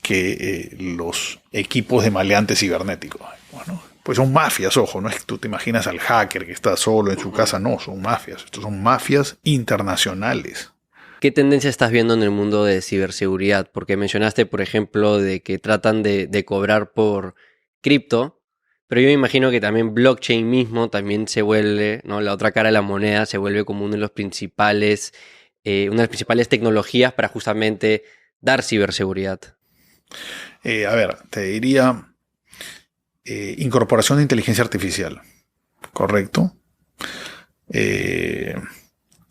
S2: que los equipos de maleantes cibernéticos. Bueno, pues son mafias, ojo, no es que tú te imaginas al hacker que está solo en su casa, no, son mafias. Estos son mafias internacionales.
S1: ¿Qué tendencia estás viendo en el mundo de ciberseguridad? Porque mencionaste, por ejemplo, de que tratan de cobrar por cripto, pero yo me imagino que también blockchain mismo también se vuelve, ¿no? La otra cara de la moneda se vuelve como uno de los principales, una de las principales tecnologías para justamente dar ciberseguridad.
S2: A ver, te diría incorporación de inteligencia artificial, ¿correcto?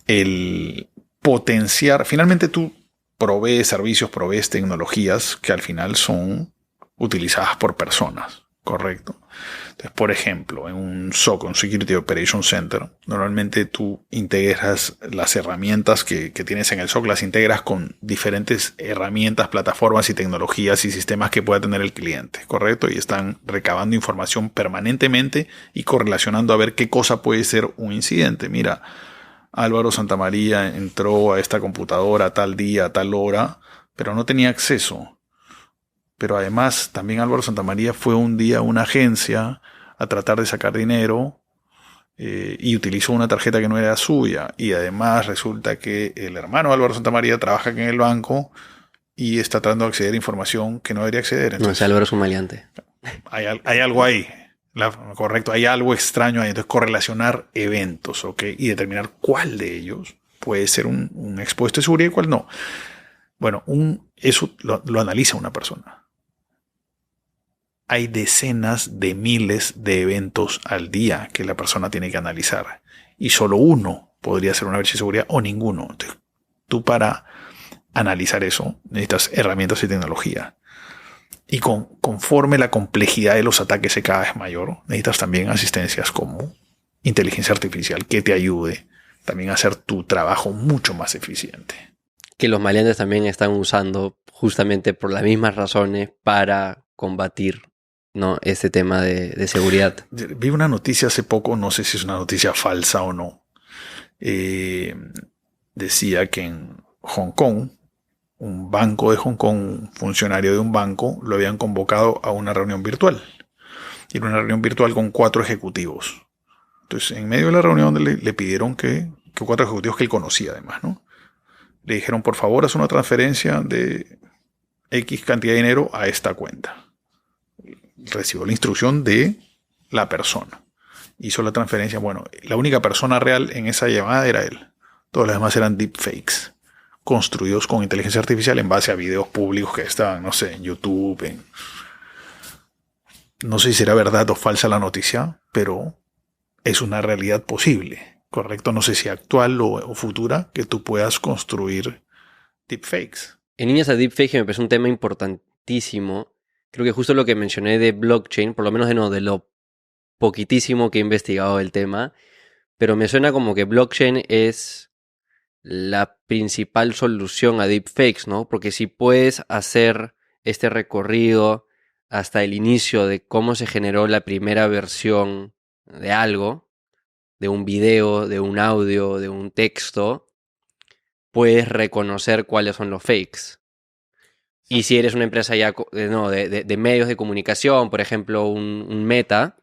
S2: El potenciar, finalmente tú provees servicios, provees tecnologías que al final son utilizadas por personas, ¿correcto? Entonces, por ejemplo, en un SOC, un Security Operations Center, normalmente tú integras las herramientas que tienes en el SOC, las integras con diferentes herramientas, plataformas y tecnologías y sistemas que pueda tener el cliente, ¿correcto? Y están recabando información permanentemente y correlacionando a ver qué cosa puede ser un incidente. Mira, Álvaro Santamaría entró a esta computadora a tal día, a tal hora, pero no tenía acceso. Pero además también Álvaro Santamaría fue un día a una agencia a tratar de sacar dinero y utilizó una tarjeta que no era suya. Y además resulta que el hermano de Álvaro Santamaría trabaja aquí en el banco y está tratando de acceder a información que no debería acceder. Entonces,
S1: No, Álvaro es un maleante.
S2: Hay algo ahí. Correcto, hay algo extraño ahí. Entonces, correlacionar eventos, ¿ok? Y determinar cuál de ellos puede ser un expuesto de seguridad y cuál no. Bueno, eso lo analiza una persona. Hay decenas de miles de eventos al día que la persona tiene que analizar. Y solo uno podría ser una brecha de seguridad o ninguno. Entonces, tú para analizar eso necesitas herramientas y tecnología. Y conforme la complejidad de los ataques sea cada vez mayor, necesitas también asistencias como inteligencia artificial que te ayude también a hacer tu trabajo mucho más eficiente.
S1: Que los maleantes también están usando justamente por las mismas razones para combatir, ¿no?, este tema de seguridad.
S2: Vi una noticia hace poco, no sé si es una noticia falsa o no. Decía que en Hong Kong, un banco de Hong Kong, un funcionario de un banco, lo habían convocado a una reunión virtual. Y era una reunión virtual con 4 ejecutivos. Entonces, en medio de la reunión le pidieron que 4 ejecutivos que él conocía además, ¿no? Le dijeron, por favor, haz una transferencia de X cantidad de dinero a esta cuenta. Recibió la instrucción de la persona. Hizo la transferencia. Bueno, la única persona real en esa llamada era él. Todos los demás eran deepfakes, construidos con inteligencia artificial en base a videos públicos que estaban, no sé, en YouTube. No sé si será verdad o falsa la noticia, pero es una realidad posible, ¿correcto? No sé si actual o futura, que tú puedas construir deepfakes.
S1: En líneas a deepfake me parece un tema importantísimo. Creo que justo lo que mencioné de blockchain, por lo menos de lo poquitísimo que he investigado el tema, pero me suena como que blockchain es la principal solución a deepfakes, ¿no? Porque si puedes hacer este recorrido hasta el inicio de cómo se generó la primera versión de algo, de un video, de un audio, de un texto, puedes reconocer cuáles son los fakes. Y si eres una empresa ya de medios de comunicación, por ejemplo, un Meta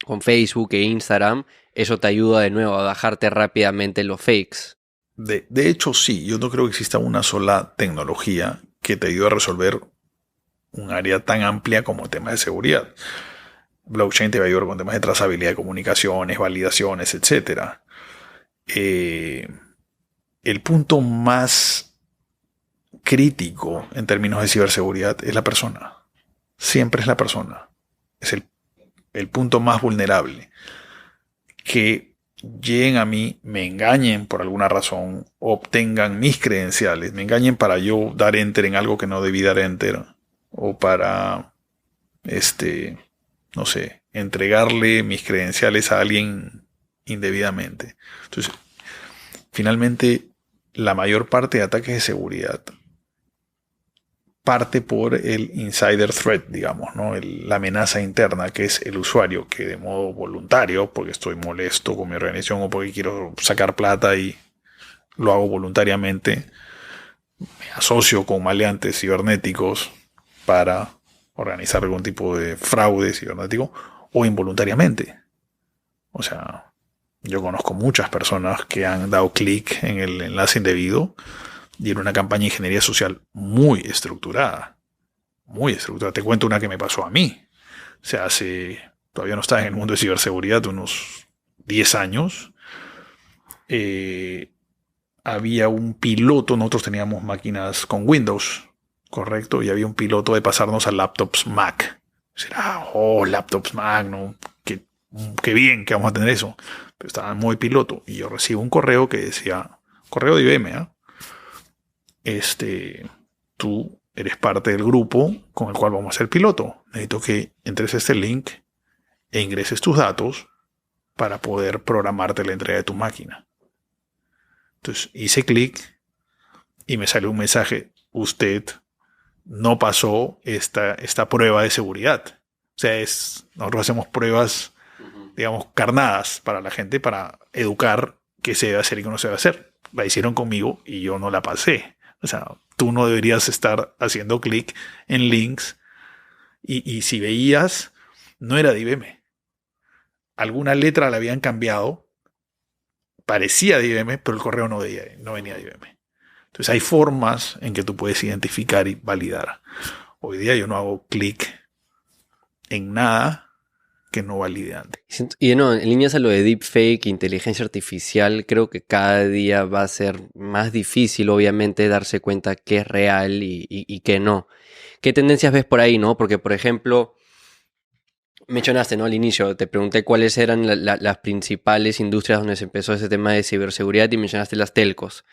S1: con Facebook e Instagram, eso te ayuda de nuevo a bajarte rápidamente los fakes.
S2: De hecho, sí, yo no creo que exista una sola tecnología que te ayude a resolver un área tan amplia como el tema de seguridad. blockchain te va a ayudar con temas de trazabilidad de comunicaciones, validaciones, etcétera. El punto más crítico en términos de ciberseguridad es la persona. Siempre es la persona. Es el punto más vulnerable. Que lleguen a mí, me engañen por alguna razón, obtengan mis credenciales, me engañen para yo dar enter en algo que no debí dar enter, o para, no sé, entregarle mis credenciales a alguien indebidamente. Entonces, finalmente, la mayor parte de ataques de seguridad parte por el insider threat, digamos, ¿no? La amenaza interna, que es el usuario, que de modo voluntario, porque estoy molesto con mi organización o porque quiero sacar plata y lo hago voluntariamente, me asocio con maleantes cibernéticos para organizar algún tipo de fraude cibernético, o involuntariamente. O sea, yo conozco muchas personas que han dado clic en el enlace indebido y en una campaña de ingeniería social muy estructurada. Muy estructurada. Te cuento una que me pasó a mí. O sea, todavía no estaba en el mundo de ciberseguridad, unos 10 años. Había un piloto, nosotros teníamos máquinas con Windows, correcto, y había un piloto de pasarnos a laptops Mac. Laptops Mac, ¿no? Qué bien que vamos a tener eso. Pero estaba muy piloto. Y yo recibo un correo que decía, correo de IBM, ¿eh? Tú eres parte del grupo con el cual vamos a ser piloto. Necesito que entres a este link e ingreses tus datos para poder programarte la entrega de tu máquina. Entonces hice clic y me salió un mensaje: usted no pasó esta prueba de seguridad. O sea, nosotros hacemos pruebas, digamos, carnadas para la gente, para educar qué se debe hacer y qué no se debe hacer. La hicieron conmigo y yo no la pasé. O sea, tú no deberías estar haciendo clic en links y si veías, no era de IBM. Alguna letra la habían cambiado, parecía de IBM, pero el correo no venía de IBM. Entonces hay formas en que tú puedes identificar y validar. Hoy día yo no hago clic en nada que no valide antes.
S1: Y no, en líneas a lo de deepfake, inteligencia artificial, creo que cada día va a ser más difícil, obviamente, darse cuenta qué es real y qué no. ¿Qué tendencias ves por ahí, no? Porque, por ejemplo, mencionaste, ¿no? Al inicio, te pregunté cuáles eran las principales industrias donde se empezó ese tema de ciberseguridad y mencionaste las telcos.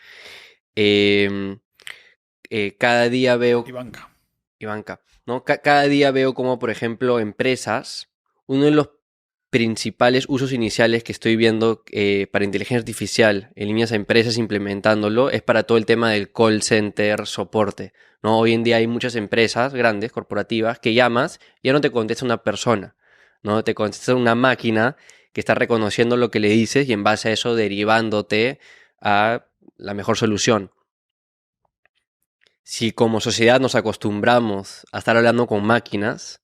S1: Cada día veo... Y banca, ¿no? Cada día veo como, por ejemplo, empresas, uno de los principales usos iniciales que estoy viendo para inteligencia artificial en líneas a empresas implementándolo es para todo el tema del call center, soporte, ¿no? Hoy en día hay muchas empresas grandes, corporativas, que llamas y ya no te contesta una persona, ¿no? Te contesta una máquina que está reconociendo lo que le dices y en base a eso derivándote a la mejor solución. Si como sociedad nos acostumbramos a estar hablando con máquinas,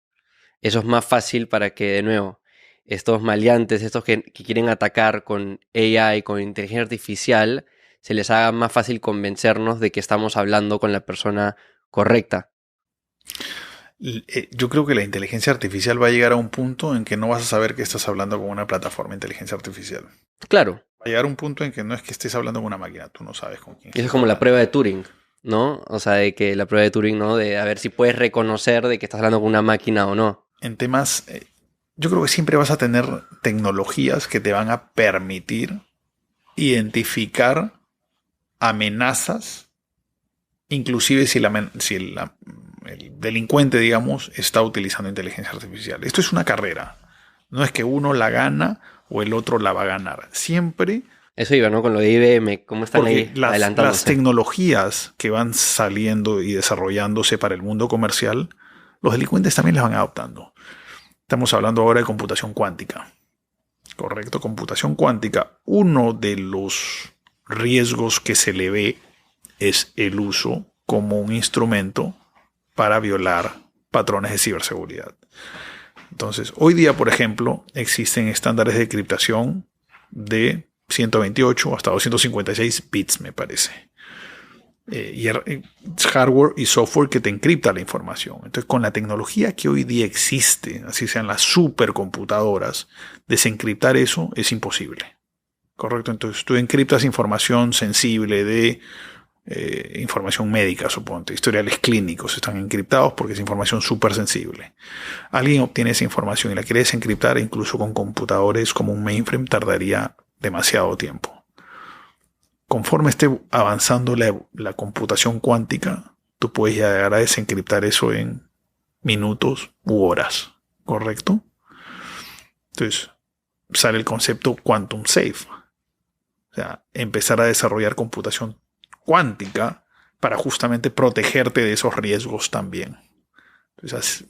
S1: eso es más fácil para que, de nuevo, estos maleantes, estos que quieren atacar con AI, con inteligencia artificial, se les haga más fácil convencernos de que estamos hablando con la persona correcta.
S2: Yo creo que la inteligencia artificial va a llegar a un punto en que no vas a saber que estás hablando con una plataforma de inteligencia artificial.
S1: Claro.
S2: Va a llegar a un punto en que no es que estés hablando con una máquina, tú no sabes con quién.
S1: Eso es como la prueba de Turing, ¿no? O sea, de que la prueba de Turing, ¿no? De a ver si puedes reconocer de que estás hablando con una máquina o no.
S2: En temas, yo creo que siempre vas a tener tecnologías que te van a permitir identificar amenazas, inclusive si el delincuente, digamos, está utilizando inteligencia artificial. Esto es una carrera. No es que uno la gana o el otro la va a ganar. Siempre...
S1: Eso iba, ¿no? Con lo de IBM, ¿cómo están ahí adelantándose?
S2: Las tecnologías que van saliendo y desarrollándose para el mundo comercial, los delincuentes también las van adoptando. Estamos hablando ahora de computación cuántica. Correcto, computación cuántica. Uno de los riesgos que se le ve es el uso como un instrumento para violar patrones de ciberseguridad. Entonces, hoy día, por ejemplo, existen estándares de encriptación de 128 hasta 256 bits, me parece. hardware y software que te encripta la información. Entonces, con la tecnología que hoy día existe, así sean las supercomputadoras, desencriptar eso es imposible. ¿Correcto? Entonces, tú encriptas información sensible de información médica, suponte, historiales clínicos están encriptados porque es información súper sensible. Alguien obtiene esa información y la quiere desencriptar, incluso con computadores como un mainframe tardaría demasiado tiempo. Conforme esté avanzando la computación cuántica, tú puedes llegar a desencriptar eso en minutos u horas, ¿correcto? Entonces sale el concepto quantum safe. O sea, empezar a desarrollar computación cuántica para justamente protegerte de esos riesgos también. Entonces,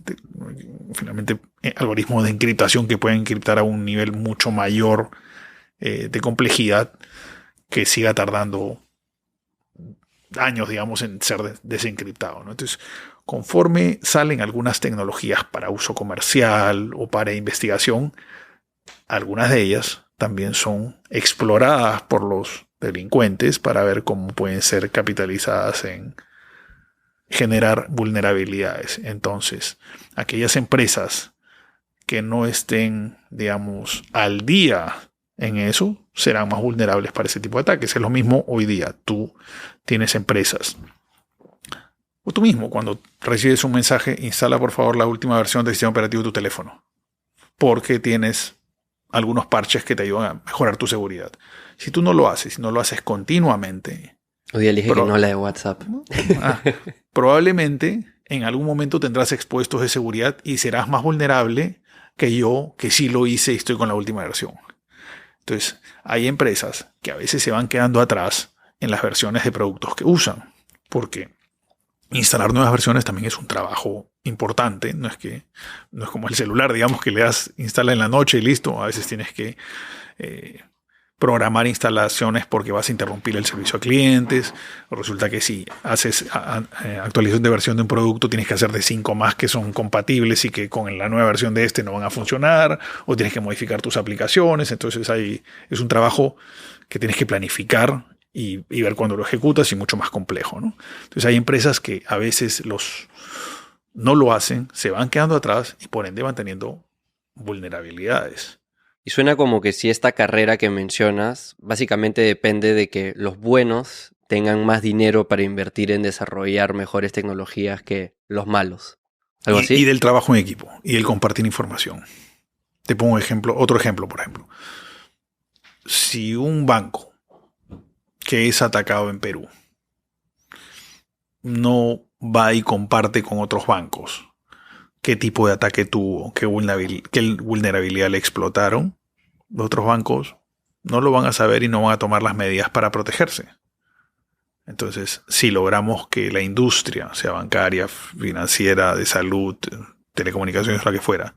S2: finalmente, algoritmos de encriptación que pueden encriptar a un nivel mucho mayor de complejidad que siga tardando años, digamos, en ser desencriptado, ¿no? Entonces, conforme salen algunas tecnologías para uso comercial o para investigación, algunas de ellas también son exploradas por los delincuentes para ver cómo pueden ser capitalizadas en generar vulnerabilidades. Entonces, aquellas empresas que no estén, digamos, al día en eso, serán más vulnerables para ese tipo de ataques. Es lo mismo hoy día. Tú tienes empresas. O tú mismo, cuando recibes un mensaje, instala por favor la última versión del sistema operativo de tu teléfono. Porque tienes algunos parches que te ayudan a mejorar tu seguridad. Si tú no lo haces, si no lo haces continuamente...
S1: Hoy día dije que no la de WhatsApp.
S2: Probablemente en algún momento tendrás expuestos de seguridad y serás más vulnerable que yo, que sí lo hice y estoy con la última versión. Entonces, hay empresas que a veces se van quedando atrás en las versiones de productos que usan, porque instalar nuevas versiones también es un trabajo importante. No es como el celular, digamos, que le das instala en la noche y listo. A veces tienes que programar instalaciones porque vas a interrumpir el servicio a clientes. O resulta que si haces actualización de versión de un producto, tienes que hacer de 5 más que son compatibles y que con la nueva versión de este no van a funcionar. O tienes que modificar tus aplicaciones. Entonces es un trabajo que tienes que planificar y ver cuándo lo ejecutas y mucho más complejo, ¿no? Entonces hay empresas que a veces no lo hacen, se van quedando atrás y por ende van teniendo vulnerabilidades.
S1: Y suena como que si esta carrera que mencionas básicamente depende de que los buenos tengan más dinero para invertir en desarrollar mejores tecnologías que los malos. ¿Algo así?
S2: Y del trabajo en equipo y del compartir información. Te pongo otro ejemplo, por ejemplo. Si un banco que es atacado en Perú no va y comparte con otros bancos qué tipo de ataque tuvo, qué vulnerabilidad le explotaron, los otros bancos no lo van a saber y no van a tomar las medidas para protegerse. Entonces, si logramos que la industria, sea bancaria, financiera, de salud, telecomunicaciones, lo que fuera,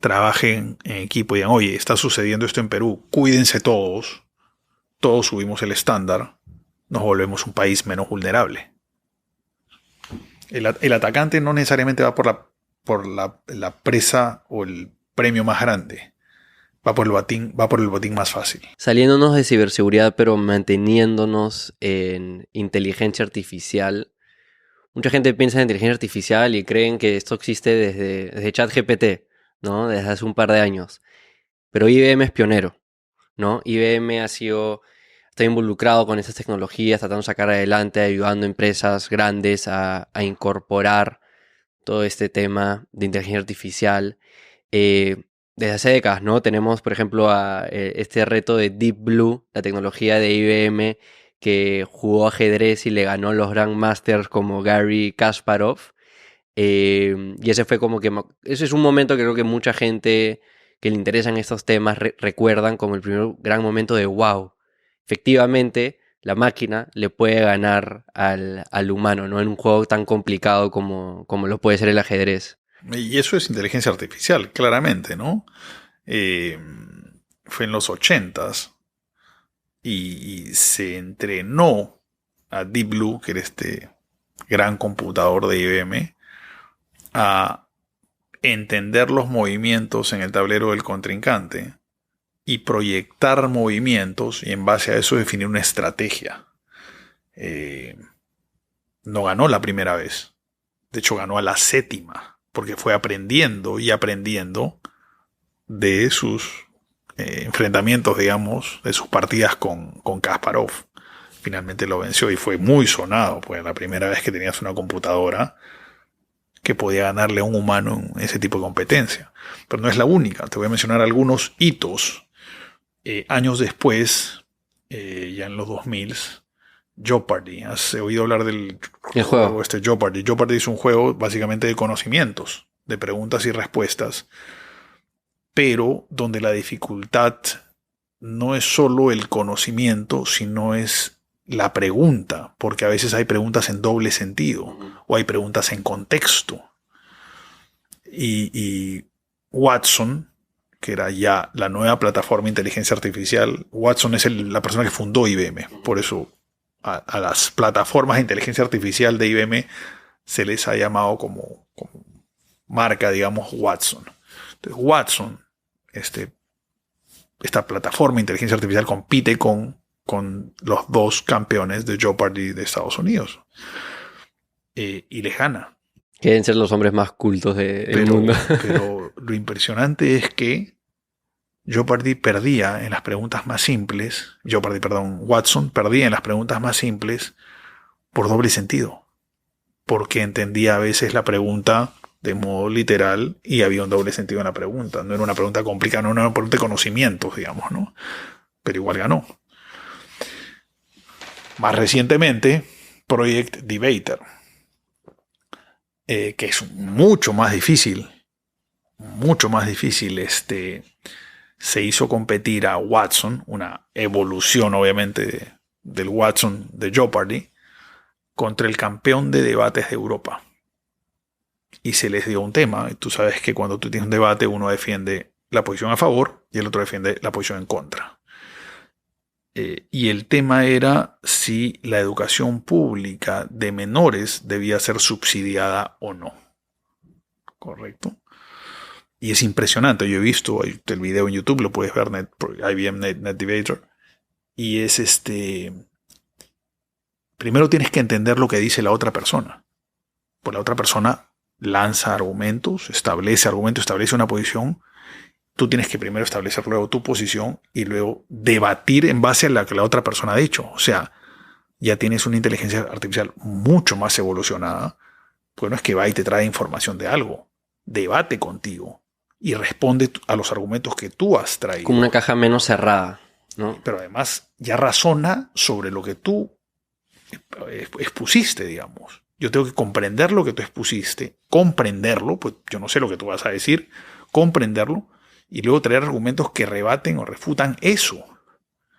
S2: trabajen en equipo y digan, oye, está sucediendo esto en Perú, cuídense todos subimos el estándar, nos volvemos un país menos vulnerable. El atacante no necesariamente va por la presa o el premio más grande. Va por el botín más fácil.
S1: Saliéndonos de ciberseguridad, pero manteniéndonos en inteligencia artificial. Mucha gente piensa en inteligencia artificial y creen que esto existe desde ChatGPT, ¿no? Desde hace un par de años. Pero IBM es pionero, ¿no? IBM está involucrado con esas tecnologías, tratando de sacar adelante, ayudando a empresas grandes a incorporar todo este tema de inteligencia artificial. Desde hace décadas, ¿no? Tenemos, por ejemplo, este reto de Deep Blue, la tecnología de IBM, que jugó ajedrez y le ganó los Grandmasters como Garry Kasparov. Y ese es un momento que creo que mucha gente que le interesan estos temas recuerdan como el primer gran momento de wow. Efectivamente, la máquina le puede ganar al humano, ¿no? En un juego tan complicado como lo puede ser el ajedrez.
S2: Y eso es inteligencia artificial, claramente, ¿no? Fue en los 80s y se entrenó a Deep Blue, que era este gran computador de IBM, a entender los movimientos en el tablero del contrincante y proyectar movimientos y en base a eso definir una estrategia. no ganó la primera vez. De hecho, ganó a la séptima, porque fue aprendiendo y aprendiendo de sus enfrentamientos, digamos, de sus partidas con Kasparov. Finalmente lo venció y fue muy sonado, pues la primera vez que tenías una computadora que podía ganarle a un humano en ese tipo de competencia. Pero no es la única. Te voy a mencionar algunos hitos. Años después, ya en los 2000, Jeopardy. ¿Has oído hablar del juego Jeopardy? Jeopardy es un juego básicamente de conocimientos, de preguntas y respuestas, pero donde la dificultad no es solo el conocimiento, sino es la pregunta, porque a veces hay preguntas en doble sentido o hay preguntas en contexto. Y Watson, que era ya la nueva plataforma de inteligencia artificial, Watson es la persona que fundó IBM, por eso a las plataformas de inteligencia artificial de IBM se les ha llamado como marca, digamos, Watson. Entonces, Watson, esta plataforma de inteligencia artificial compite con los dos campeones de Jeopardy de Estados Unidos. Y les gana.
S1: Que deben ser los hombres más cultos del mundo.
S2: Pero lo impresionante es que Jeopardy perdía en las preguntas más simples. Watson perdía en las preguntas más simples por doble sentido. Porque entendía a veces la pregunta de modo literal y había un doble sentido en la pregunta. No era una pregunta complicada, no era una pregunta de conocimientos, digamos, ¿no? Pero igual ganó. Más recientemente, Project Debater, que es mucho más difícil, se hizo competir a Watson, una evolución obviamente del Watson de Jeopardy, contra el campeón de debates de Europa. Y se les dio un tema. Tú sabes que cuando tú tienes un debate, uno defiende la posición a favor y el otro defiende la posición en contra. Y el tema era si la educación pública de menores debía ser subsidiada o no. ¿Correcto? Y es impresionante. Yo he visto el video en YouTube, lo puedes ver, IBM Net Debater. Y es primero tienes que entender lo que dice la otra persona. Pues la otra persona lanza argumentos, establece una posición. Tú tienes que primero establecer luego tu posición y luego debatir en base a lo que la otra persona ha dicho. O sea, ya tienes una inteligencia artificial mucho más evolucionada. Pues no es que va y te trae información de algo. Debate contigo y responde a los argumentos que tú has traído.
S1: Como una caja menos cerrada, ¿no?
S2: Pero además ya razona sobre lo que tú expusiste, digamos. Yo tengo que comprender lo que tú expusiste, comprenderlo, pues yo no sé lo que tú vas a decir, comprenderlo, y luego traer argumentos que rebaten o refutan eso.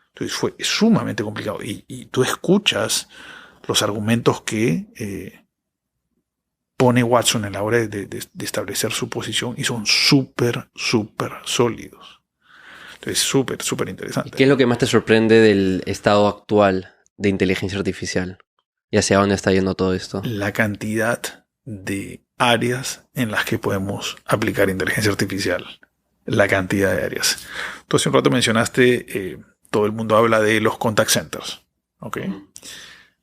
S2: Entonces fue sumamente complicado. Y tú escuchas los argumentos que pone Watson en la hora de establecer su posición y son súper sólidos. Entonces súper interesante.
S1: ¿Qué es lo que más te sorprende del estado actual de inteligencia artificial? ¿Y hacia dónde está yendo todo esto?
S2: La cantidad de áreas en las que podemos aplicar inteligencia artificial. La cantidad de áreas. Tú hace un rato mencionaste, todo el mundo habla de los contact centers. ¿Okay?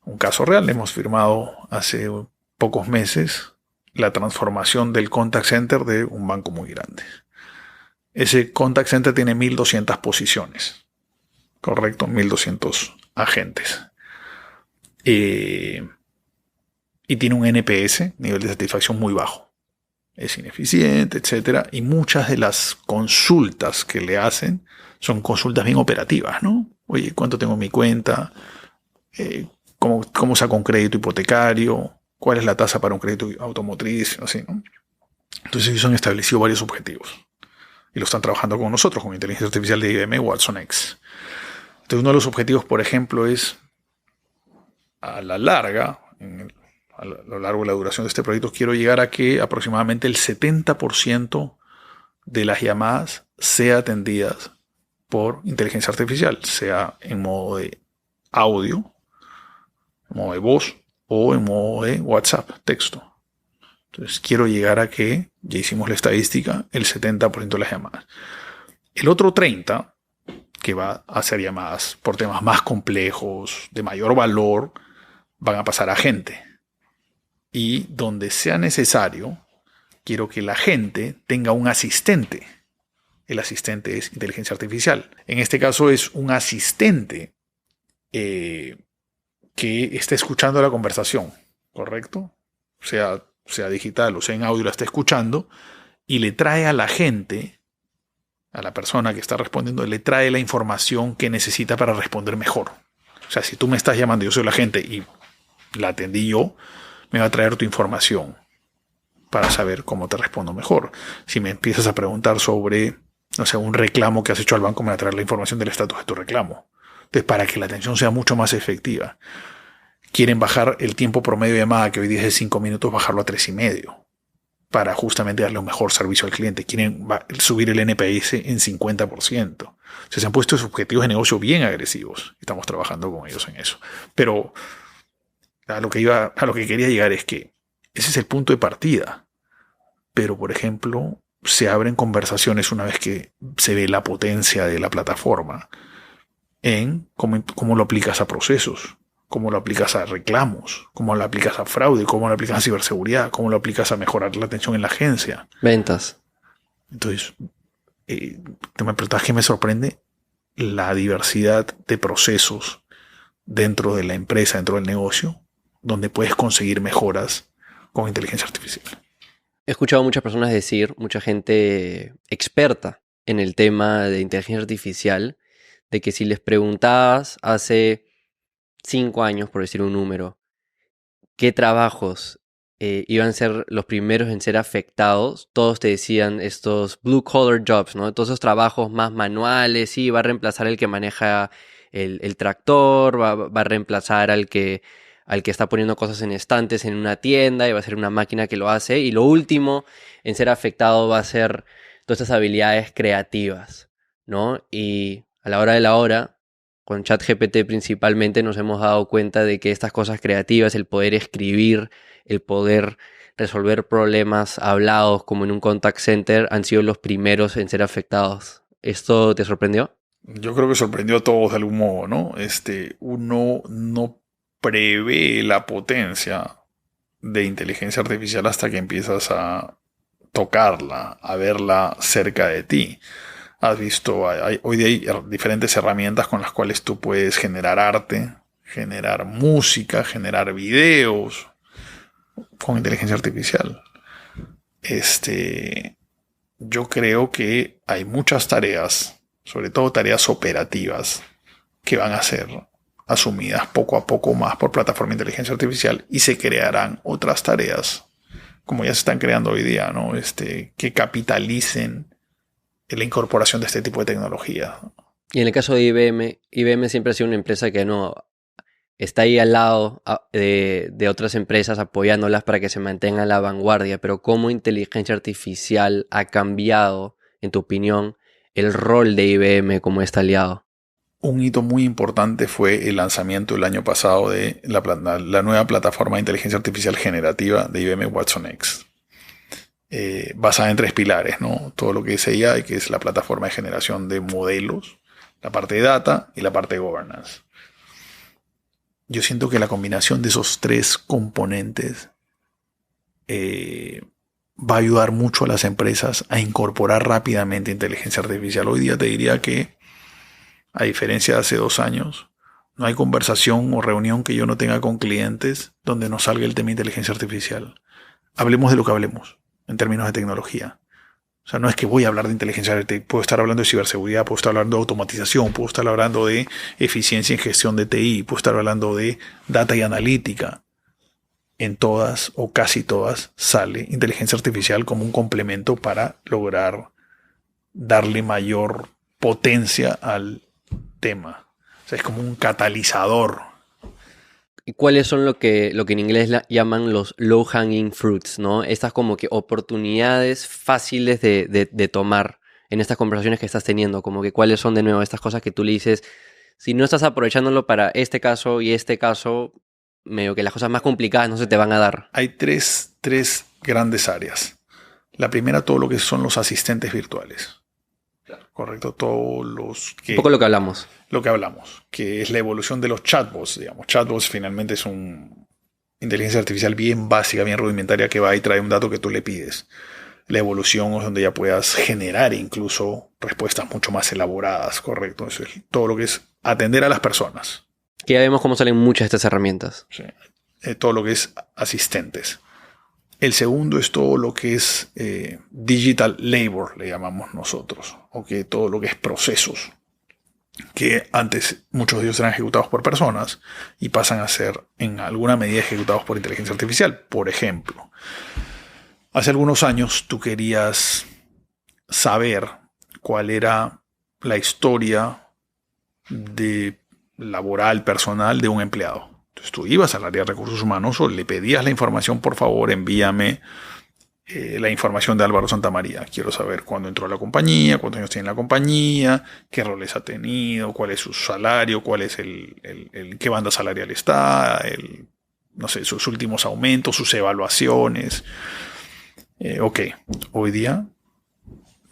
S2: Un caso real, hemos firmado hace pocos meses la transformación del contact center de un banco muy grande. Ese contact center tiene 1.200 posiciones. Correcto, 1.200 agentes. Y tiene un NPS, nivel de satisfacción muy bajo. Es ineficiente, etc. Y muchas de las consultas que le hacen son consultas bien operativas, ¿no? Oye, ¿cuánto tengo en mi cuenta? ¿Cómo saco un crédito hipotecario? ¿Cuál es la tasa para un crédito automotriz? Así, ¿no? Entonces ellos han establecido varios objetivos. Y lo están trabajando con nosotros, con inteligencia artificial de IBM, Watson X. Entonces uno de los objetivos, por ejemplo, es a la larga, a lo largo de la duración de este proyecto, quiero llegar a que aproximadamente el 70% de las llamadas sea atendidas por inteligencia artificial, sea en modo de audio, en modo de voz o en modo de WhatsApp, texto. Entonces quiero llegar a que, ya hicimos la estadística, el 70% de las llamadas. El otro 30%, que va a hacer llamadas por temas más complejos, de mayor valor, van a pasar a gente. Y donde sea necesario, quiero que la gente tenga un asistente. El asistente es inteligencia artificial. En este caso es un asistente que está escuchando la conversación, ¿correcto? Sea digital o sea en audio, la está escuchando y le trae a la gente, a la persona que está respondiendo, le trae la información que necesita para responder mejor. O sea, si tú me estás llamando, yo soy la gente y la atendí yo, me va a traer tu información para saber cómo te respondo mejor. Si me empiezas a preguntar sobre, no sé, un reclamo que has hecho al banco, me va a traer la información del estatus de tu reclamo. Entonces, para que la atención sea mucho más efectiva, quieren bajar el tiempo promedio de llamada, que hoy día es de 5 minutos, bajarlo a 3,5, para justamente darle un mejor servicio al cliente. Quieren subir el NPS en 50%. O sea, se han puesto esos objetivos de negocio bien agresivos. Estamos trabajando con ellos en eso. Pero a lo que quería llegar es que ese es el punto de partida. Pero, por ejemplo, se abren conversaciones una vez que se ve la potencia de la plataforma en cómo lo aplicas a procesos, cómo lo aplicas a reclamos, cómo lo aplicas a fraude, cómo lo aplicas a ciberseguridad, cómo lo aplicas a mejorar la atención en la agencia.
S1: Ventas.
S2: Entonces, te me preguntas qué me sorprende la diversidad de procesos dentro de la empresa, dentro del negocio, donde puedes conseguir mejoras con inteligencia artificial.
S1: He escuchado a muchas personas decir, mucha gente experta en el tema de inteligencia artificial, de que si les preguntabas hace 5 años, por decir un número, qué trabajos iban a ser los primeros en ser afectados, todos te decían estos blue collar jobs, ¿no? Todos esos trabajos más manuales, sí, va a reemplazar el que maneja el tractor, va a reemplazar al que está poniendo cosas en estantes en una tienda y va a ser una máquina que lo hace. Y lo último en ser afectado va a ser todas estas habilidades creativas, ¿no? Y a la hora de la hora, con ChatGPT principalmente, nos hemos dado cuenta de que estas cosas creativas, el poder escribir, el poder resolver problemas hablados como en un contact center, han sido los primeros en ser afectados. ¿Esto te sorprendió?
S2: Yo creo que sorprendió a todos de algún modo, ¿no? Uno no prevé la potencia de inteligencia artificial hasta que empiezas a tocarla, a verla cerca de ti. Has visto, hoy día hay diferentes herramientas con las cuales tú puedes generar arte, generar música, generar videos con inteligencia artificial. Yo creo que hay muchas tareas, sobre todo tareas operativas, que van a ser asumidas poco a poco más por plataforma de inteligencia artificial y se crearán otras tareas, como ya se están creando hoy día, ¿no? Que capitalicen la incorporación de este tipo de tecnología.
S1: Y en el caso de IBM, IBM siempre ha sido una empresa que no está ahí al lado de otras empresas apoyándolas para que se mantengan a la vanguardia, pero ¿cómo inteligencia artificial ha cambiado, en tu opinión, el rol de IBM como este aliado?
S2: Un hito muy importante fue el lanzamiento el año pasado de la nueva plataforma de inteligencia artificial generativa de IBM Watson X. Basada en 3 pilares, ¿no? Todo lo que es AI, que es la plataforma de generación de modelos, la parte de data y la parte de governance. Yo siento que la combinación de esos 3 componentes va a ayudar mucho a las empresas a incorporar rápidamente inteligencia artificial. Hoy día te diría que, a diferencia de hace 2 años, no hay conversación o reunión que yo no tenga con clientes donde no salga el tema de inteligencia artificial. Hablemos de lo que hablemos en términos de tecnología. O sea, no es que voy a hablar de inteligencia artificial, puedo estar hablando de ciberseguridad, puedo estar hablando de automatización, puedo estar hablando de eficiencia en gestión de TI, puedo estar hablando de data y analítica. En todas o casi todas sale inteligencia artificial como un complemento para lograr darle mayor potencia al tema. O sea, es como un catalizador.
S1: ¿Y cuáles son lo que en inglés llaman los low hanging fruits, ¿no? Estas como que oportunidades fáciles de tomar en estas conversaciones que estás teniendo, como que cuáles son de nuevo estas cosas que tú le dices, si no estás aprovechándolo para este caso y este caso, medio que las cosas más complicadas no se te van a dar.
S2: Hay tres grandes áreas. La primera, todo lo que son los asistentes virtuales. Correcto, todos los que...
S1: Un poco lo que hablamos.
S2: Lo que hablamos, que es la evolución de los chatbots, digamos. Chatbots finalmente es inteligencia artificial bien básica, bien rudimentaria, que va y trae un dato que tú le pides. La evolución es donde ya puedas generar incluso respuestas mucho más elaboradas, correcto. Eso es todo lo que es atender a las personas.
S1: Que ya vemos cómo salen muchas de estas herramientas.
S2: Sí. Todo lo que es asistentes. El segundo es todo lo que es digital labor, le llamamos nosotros. O que todo lo que es procesos. Que antes muchos de ellos eran ejecutados por personas y pasan a ser en alguna medida ejecutados por inteligencia artificial. Por ejemplo, hace algunos años tú querías saber cuál era la historia laboral, personal de un empleado. Entonces tú ibas al área de recursos humanos o le pedías la información, por favor, envíame la información de Álvaro Santamaría. Quiero saber cuándo entró a la compañía, cuántos años tiene en la compañía, qué roles ha tenido, cuál es su salario, cuál es qué banda salarial está, no sé, sus últimos aumentos, sus evaluaciones. Ok, hoy día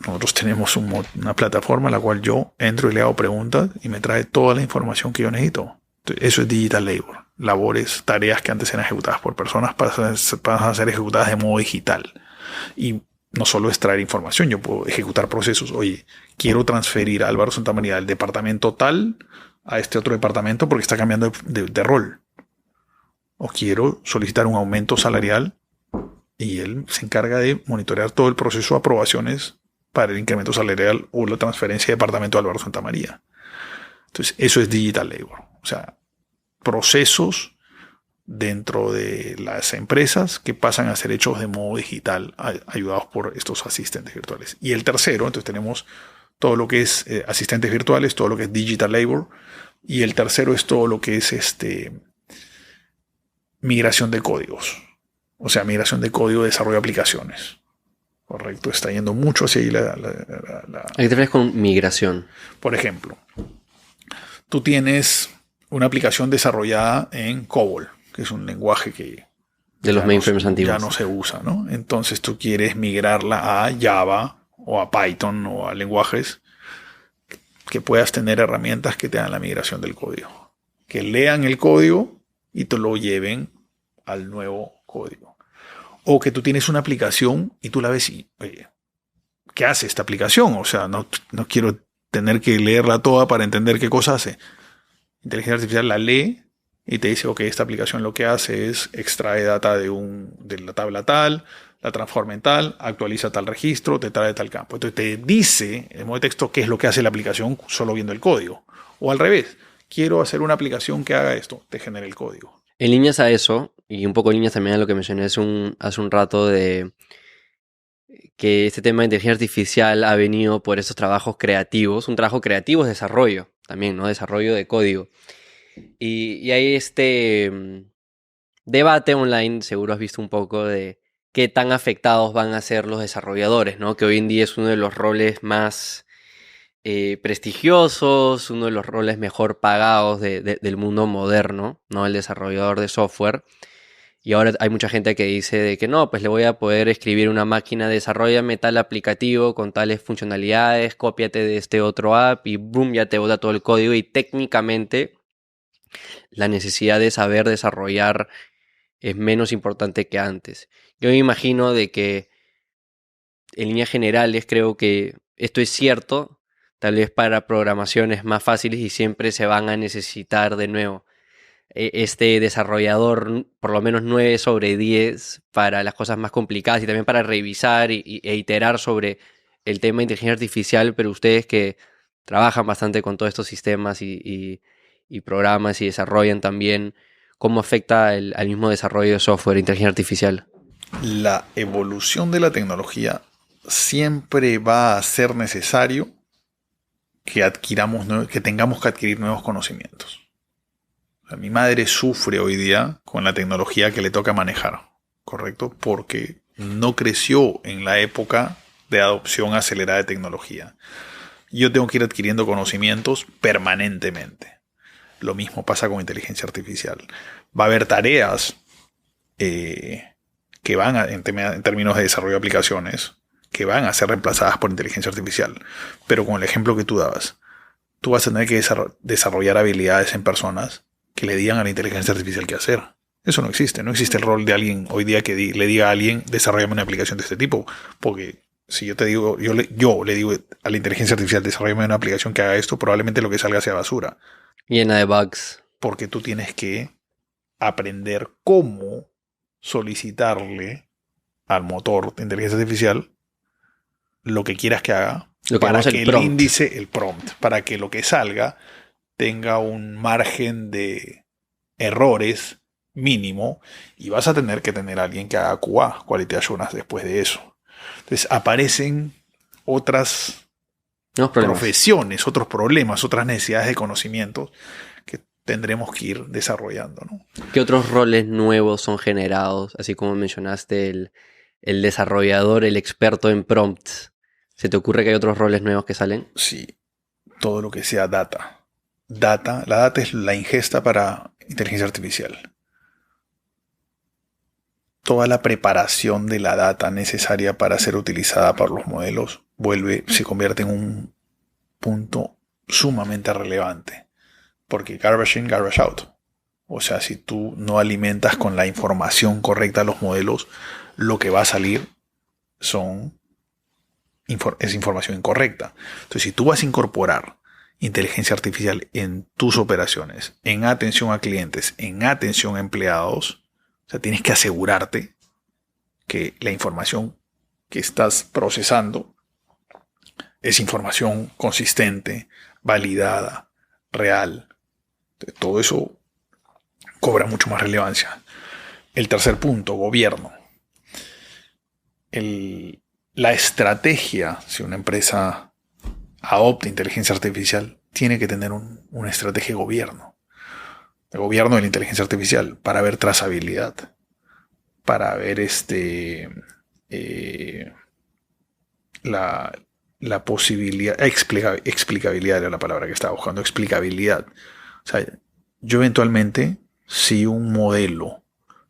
S2: nosotros tenemos una plataforma en la cual yo entro y le hago preguntas y me trae toda la información que yo necesito. Entonces, eso es digital labor. Labores, tareas que antes eran ejecutadas por personas pasan a ser ejecutadas de modo digital. Y no solo es traer información, yo puedo ejecutar procesos. Oye, quiero transferir a Álvaro Santamaría del departamento tal a este otro departamento porque está cambiando de rol. O quiero solicitar un aumento salarial y él se encarga de monitorear todo el proceso de aprobaciones para el incremento salarial o la transferencia de departamento de Álvaro Santamaría. Entonces, eso es digital labor. O sea, procesos dentro de las empresas que pasan a ser hechos de modo digital, ayudados por estos asistentes virtuales. Y el tercero, entonces tenemos todo lo que es asistentes virtuales, todo lo que es digital labor. Y el tercero es todo lo que es migración de códigos. O sea, migración de código, desarrollo de aplicaciones. Correcto, está yendo mucho hacia ahí
S1: ¿A qué te refieres con migración?
S2: Por ejemplo, tú tienes una aplicación desarrollada en COBOL, que es un lenguaje que
S1: de los mainframes antiguos.
S2: Ya no se usa, ¿no? Entonces tú quieres migrarla a Java o a Python o a lenguajes que puedas tener herramientas que te hagan la migración del código. Que lean el código y te lo lleven al nuevo código. O que tú tienes una aplicación y tú la ves y, oye, ¿qué hace esta aplicación? O sea, no quiero tener que leerla toda para entender qué cosa hace. Inteligencia artificial la lee y te dice, ok, esta aplicación lo que hace es extrae data de la tabla tal, la transforma en tal, actualiza tal registro, te trae tal campo. Entonces te dice en modo de texto qué es lo que hace la aplicación solo viendo el código. O al revés, quiero hacer una aplicación que haga esto, te genera el código.
S1: En líneas a eso, y un poco en líneas también a lo que mencioné hace un rato de que este tema de inteligencia artificial ha venido por esos trabajos creativos. Un trabajo creativo es desarrollo también, ¿no? Desarrollo de código. Y hay debate online, seguro has visto un poco de qué tan afectados van a ser los desarrolladores, ¿no? Que hoy en día es uno de los roles más prestigiosos, uno de los roles mejor pagados del mundo moderno, ¿no? El desarrollador de software. Y ahora hay mucha gente que dice de que no, pues le voy a poder escribir una máquina, desarróllame tal aplicativo con tales funcionalidades, cópiate de este otro app y boom, ya te bota todo el código. Y técnicamente la necesidad de saber desarrollar es menos importante que antes. Yo me imagino de que en líneas generales creo que esto es cierto, tal vez para programaciones más fáciles y siempre se van a necesitar de nuevo este desarrollador por lo menos 9 sobre 10 para las cosas más complicadas y también para revisar e iterar sobre el tema de inteligencia artificial, pero ustedes que trabajan bastante con todos estos sistemas y programas y desarrollan también, ¿cómo afecta al mismo desarrollo de software e inteligencia artificial?
S2: La evolución de la tecnología siempre va a ser necesario que tengamos que adquirir nuevos conocimientos. Mi madre sufre hoy día con la tecnología que le toca manejar, ¿correcto? Porque no creció en la época de adopción acelerada de tecnología. Yo tengo que ir adquiriendo conocimientos permanentemente. Lo mismo pasa con inteligencia artificial. Va a haber tareas que van en términos de desarrollo de aplicaciones que van a ser reemplazadas por inteligencia artificial. Pero con el ejemplo que tú dabas, tú vas a tener que desarrollar habilidades en personas que le digan a la inteligencia artificial qué hacer. Eso no existe. No existe el rol de alguien hoy día que le diga a alguien, desarrollame una aplicación de este tipo. Porque si yo te digo, yo le digo a la inteligencia artificial, desarrollame una aplicación que haga esto, probablemente lo que salga sea basura.
S1: Llena de bugs.
S2: Porque tú tienes que aprender cómo solicitarle al motor de inteligencia artificial lo que quieras que haga para que el índice, el prompt, para que lo que salga tenga un margen de errores mínimo, y vas a tener que tener a alguien que haga QA, Quality Assurance, después de eso. Entonces aparecen otras profesiones, otros problemas, otras necesidades de conocimientos que tendremos que ir desarrollando, ¿no?
S1: ¿Qué otros roles nuevos son generados? Así como mencionaste el desarrollador, el experto en prompts. ¿Se te ocurre que hay otros roles nuevos que salen?
S2: Sí, todo lo que sea data. La data es la ingesta para inteligencia artificial. Toda la preparación de la data necesaria para ser utilizada por los modelos se convierte en un punto sumamente relevante. Porque garbage in, garbage out. O sea, si tú no alimentas con la información correcta a los modelos, lo que va a salir es información incorrecta. Entonces, si tú vas a incorporar inteligencia artificial en tus operaciones, en atención a clientes, en atención a empleados, o sea, tienes que asegurarte que la información que estás procesando es información consistente, validada, real. Entonces, todo eso cobra mucho más relevancia. El tercer punto, gobierno. La estrategia, si una empresa adopta inteligencia artificial, tiene que tener una estrategia de gobierno. De gobierno de la inteligencia artificial, para ver trazabilidad, para ver la posibilidad, explicabilidad era la palabra que estaba buscando, explicabilidad. O sea, yo eventualmente, si un modelo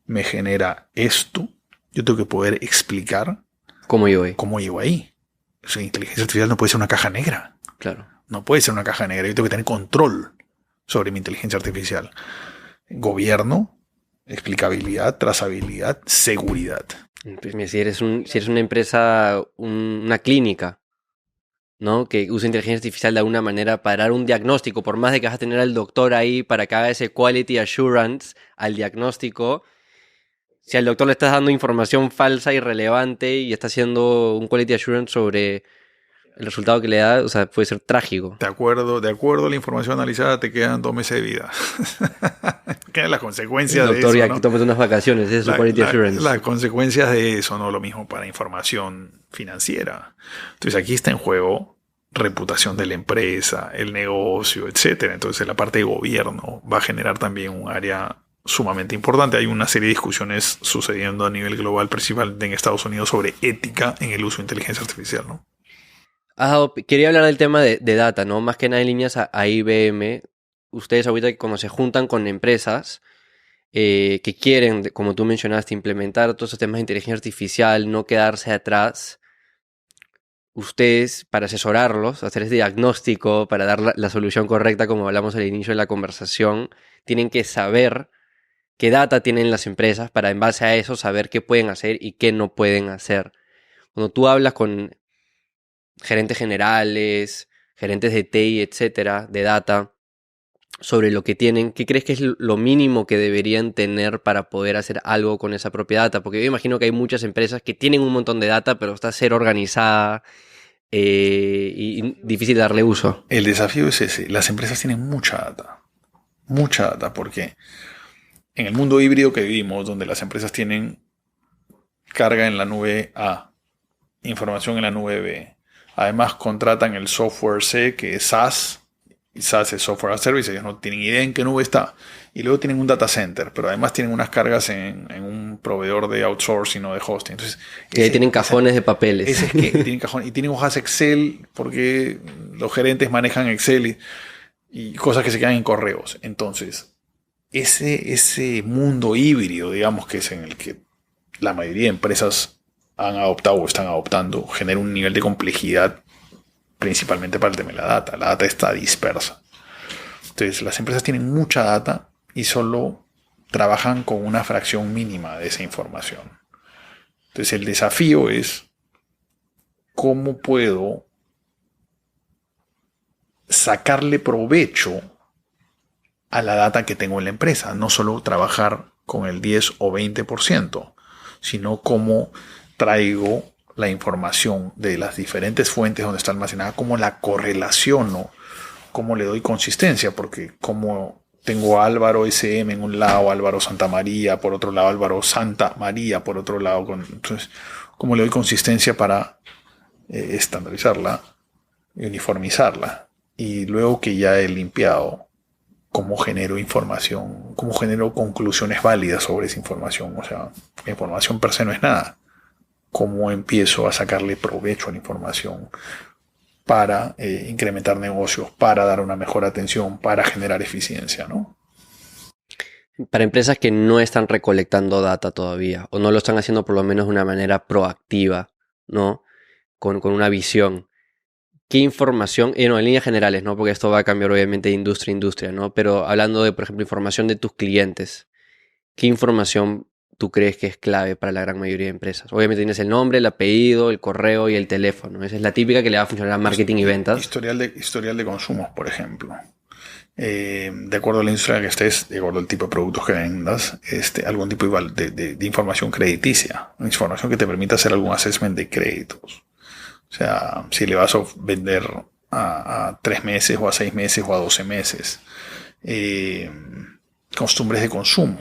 S2: me genera esto, yo tengo que poder explicar
S1: cómo llegó
S2: ahí. O sea, inteligencia artificial no puede ser una caja negra.
S1: Claro.
S2: No puede ser una caja negra. Yo tengo que tener control sobre mi inteligencia artificial. Gobierno, explicabilidad, trazabilidad, seguridad.
S1: Si eres una empresa, una clínica, ¿no? Que usa inteligencia artificial de alguna manera para dar un diagnóstico, por más de que vas a tener al doctor ahí para que haga ese quality assurance al diagnóstico, si al doctor le estás dando información falsa, irrelevante, y está haciendo un quality assurance sobre el resultado que le da, o sea, puede ser trágico.
S2: De acuerdo a la información analizada, te quedan 2 meses de vida. Quedan las consecuencias de eso.
S1: Doctor, ya tómate unas vacaciones, ese es su quality assurance.
S2: Las consecuencias de eso, no lo mismo para información financiera. Entonces aquí está en juego reputación de la empresa, el negocio, etcétera. Entonces la parte de gobierno va a generar también un área sumamente importante. Hay una serie de discusiones sucediendo a nivel global, principalmente en Estados Unidos, sobre ética en el uso de inteligencia artificial, ¿no?
S1: Quería hablar del tema de data, ¿no? Más que nada en líneas a IBM. Ustedes ahorita cuando se juntan con empresas que quieren, como tú mencionaste, implementar todos esos temas de inteligencia artificial, no quedarse atrás, ustedes, para asesorarlos, hacer ese diagnóstico, para dar la solución correcta, como hablamos al inicio de la conversación, tienen que saber qué data tienen las empresas para en base a eso saber qué pueden hacer y qué no pueden hacer. Cuando tú hablas con gerentes generales, gerentes de TI, etcétera, de data, sobre lo que tienen, ¿qué crees que es lo mínimo que deberían tener para poder hacer algo con esa propia data? Porque yo imagino que hay muchas empresas que tienen un montón de data, pero está cero organizada y difícil darle uso.
S2: El desafío es ese. Las empresas tienen mucha data, porque en el mundo híbrido que vivimos, donde las empresas tienen carga en la nube A, información en la nube B, además contratan el software C, que es SaaS, y SaaS es Software as a Service, ellos no tienen idea en qué nube está, y luego tienen un data center, pero además tienen unas cargas en un proveedor de outsourcing o de hosting. Entonces,
S1: tienen cajones de papeles.
S2: Y tienen hojas Excel, porque los gerentes manejan Excel y cosas que se quedan en correos. Entonces, ese mundo híbrido, digamos, que es en el que la mayoría de empresas han adoptado o están adoptando, genera un nivel de complejidad principalmente para el tema de la data. La data está dispersa. Entonces, las empresas tienen mucha data y solo trabajan con una fracción mínima de esa información. Entonces el desafío es cómo puedo sacarle provecho a la data que tengo en la empresa. No solo trabajar con el 10 o 20%, sino cómo traigo la información de las diferentes fuentes donde está almacenada, cómo la correlaciono, cómo le doy consistencia, porque como tengo a Álvaro SM en un lado, Álvaro Santa María, por otro lado Álvaro Santa María, por otro lado, entonces, cómo le doy consistencia para estandarizarla y uniformizarla. Y luego que ya he limpiado, cómo genero información, cómo genero conclusiones válidas sobre esa información. O sea, la información per se no es nada. Cómo empiezo a sacarle provecho a la información para incrementar negocios, para dar una mejor atención, para generar eficiencia, ¿no?
S1: Para empresas que no están recolectando data todavía, o no lo están haciendo por lo menos de una manera proactiva, ¿no? Con una visión. ¿Qué información, no, en líneas generales, ¿no? Porque esto va a cambiar obviamente de industria a industria, ¿no? Pero hablando de, por ejemplo, información de tus clientes, ¿qué información tú crees que es clave para la gran mayoría de empresas? Obviamente tienes el nombre, el apellido, el correo y el teléfono. Esa es la típica que le va a funcionar a marketing y ventas.
S2: Historial de consumos, por ejemplo. De acuerdo a la industria que estés, de acuerdo al tipo de productos que vendas, algún tipo de información crediticia, una información que te permita hacer algún assessment de créditos. O sea, si le vas a vender a 3 meses o a 6 meses o a 12 meses. Costumbres de consumo.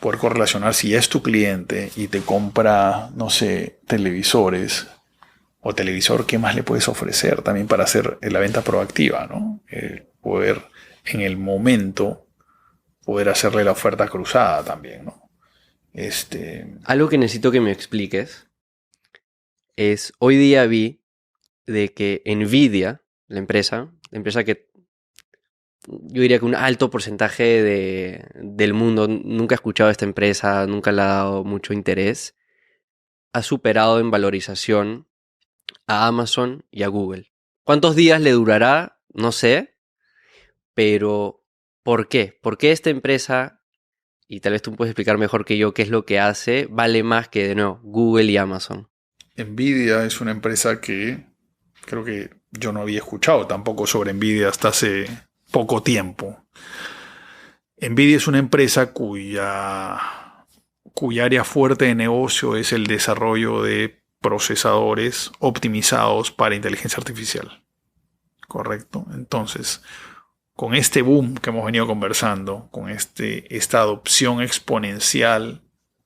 S2: Poder correlacionar si es tu cliente y te compra, no sé, televisores o televisor, ¿qué más le puedes ofrecer también para hacer la venta proactiva, ¿no? Poder en el momento poder hacerle la oferta cruzada también, ¿no?
S1: Algo que necesito que me expliques es, hoy día vi de que Nvidia, la empresa que yo diría que un alto porcentaje del mundo nunca ha escuchado a esta empresa, nunca le ha dado mucho interés, ha superado en valorización a Amazon y a Google. ¿Cuántos días le durará? No sé, pero ¿por qué? ¿Por qué esta empresa, y tal vez tú puedes explicar mejor que yo qué es lo que hace, vale más que, de nuevo, Google y Amazon?
S2: Nvidia es una empresa que creo que yo no había escuchado tampoco sobre Nvidia hasta hace poco tiempo. Nvidia es una empresa cuya área fuerte de negocio es el desarrollo de procesadores optimizados para inteligencia artificial. ¿Correcto? Entonces, con este boom que hemos venido conversando, con esta adopción exponencial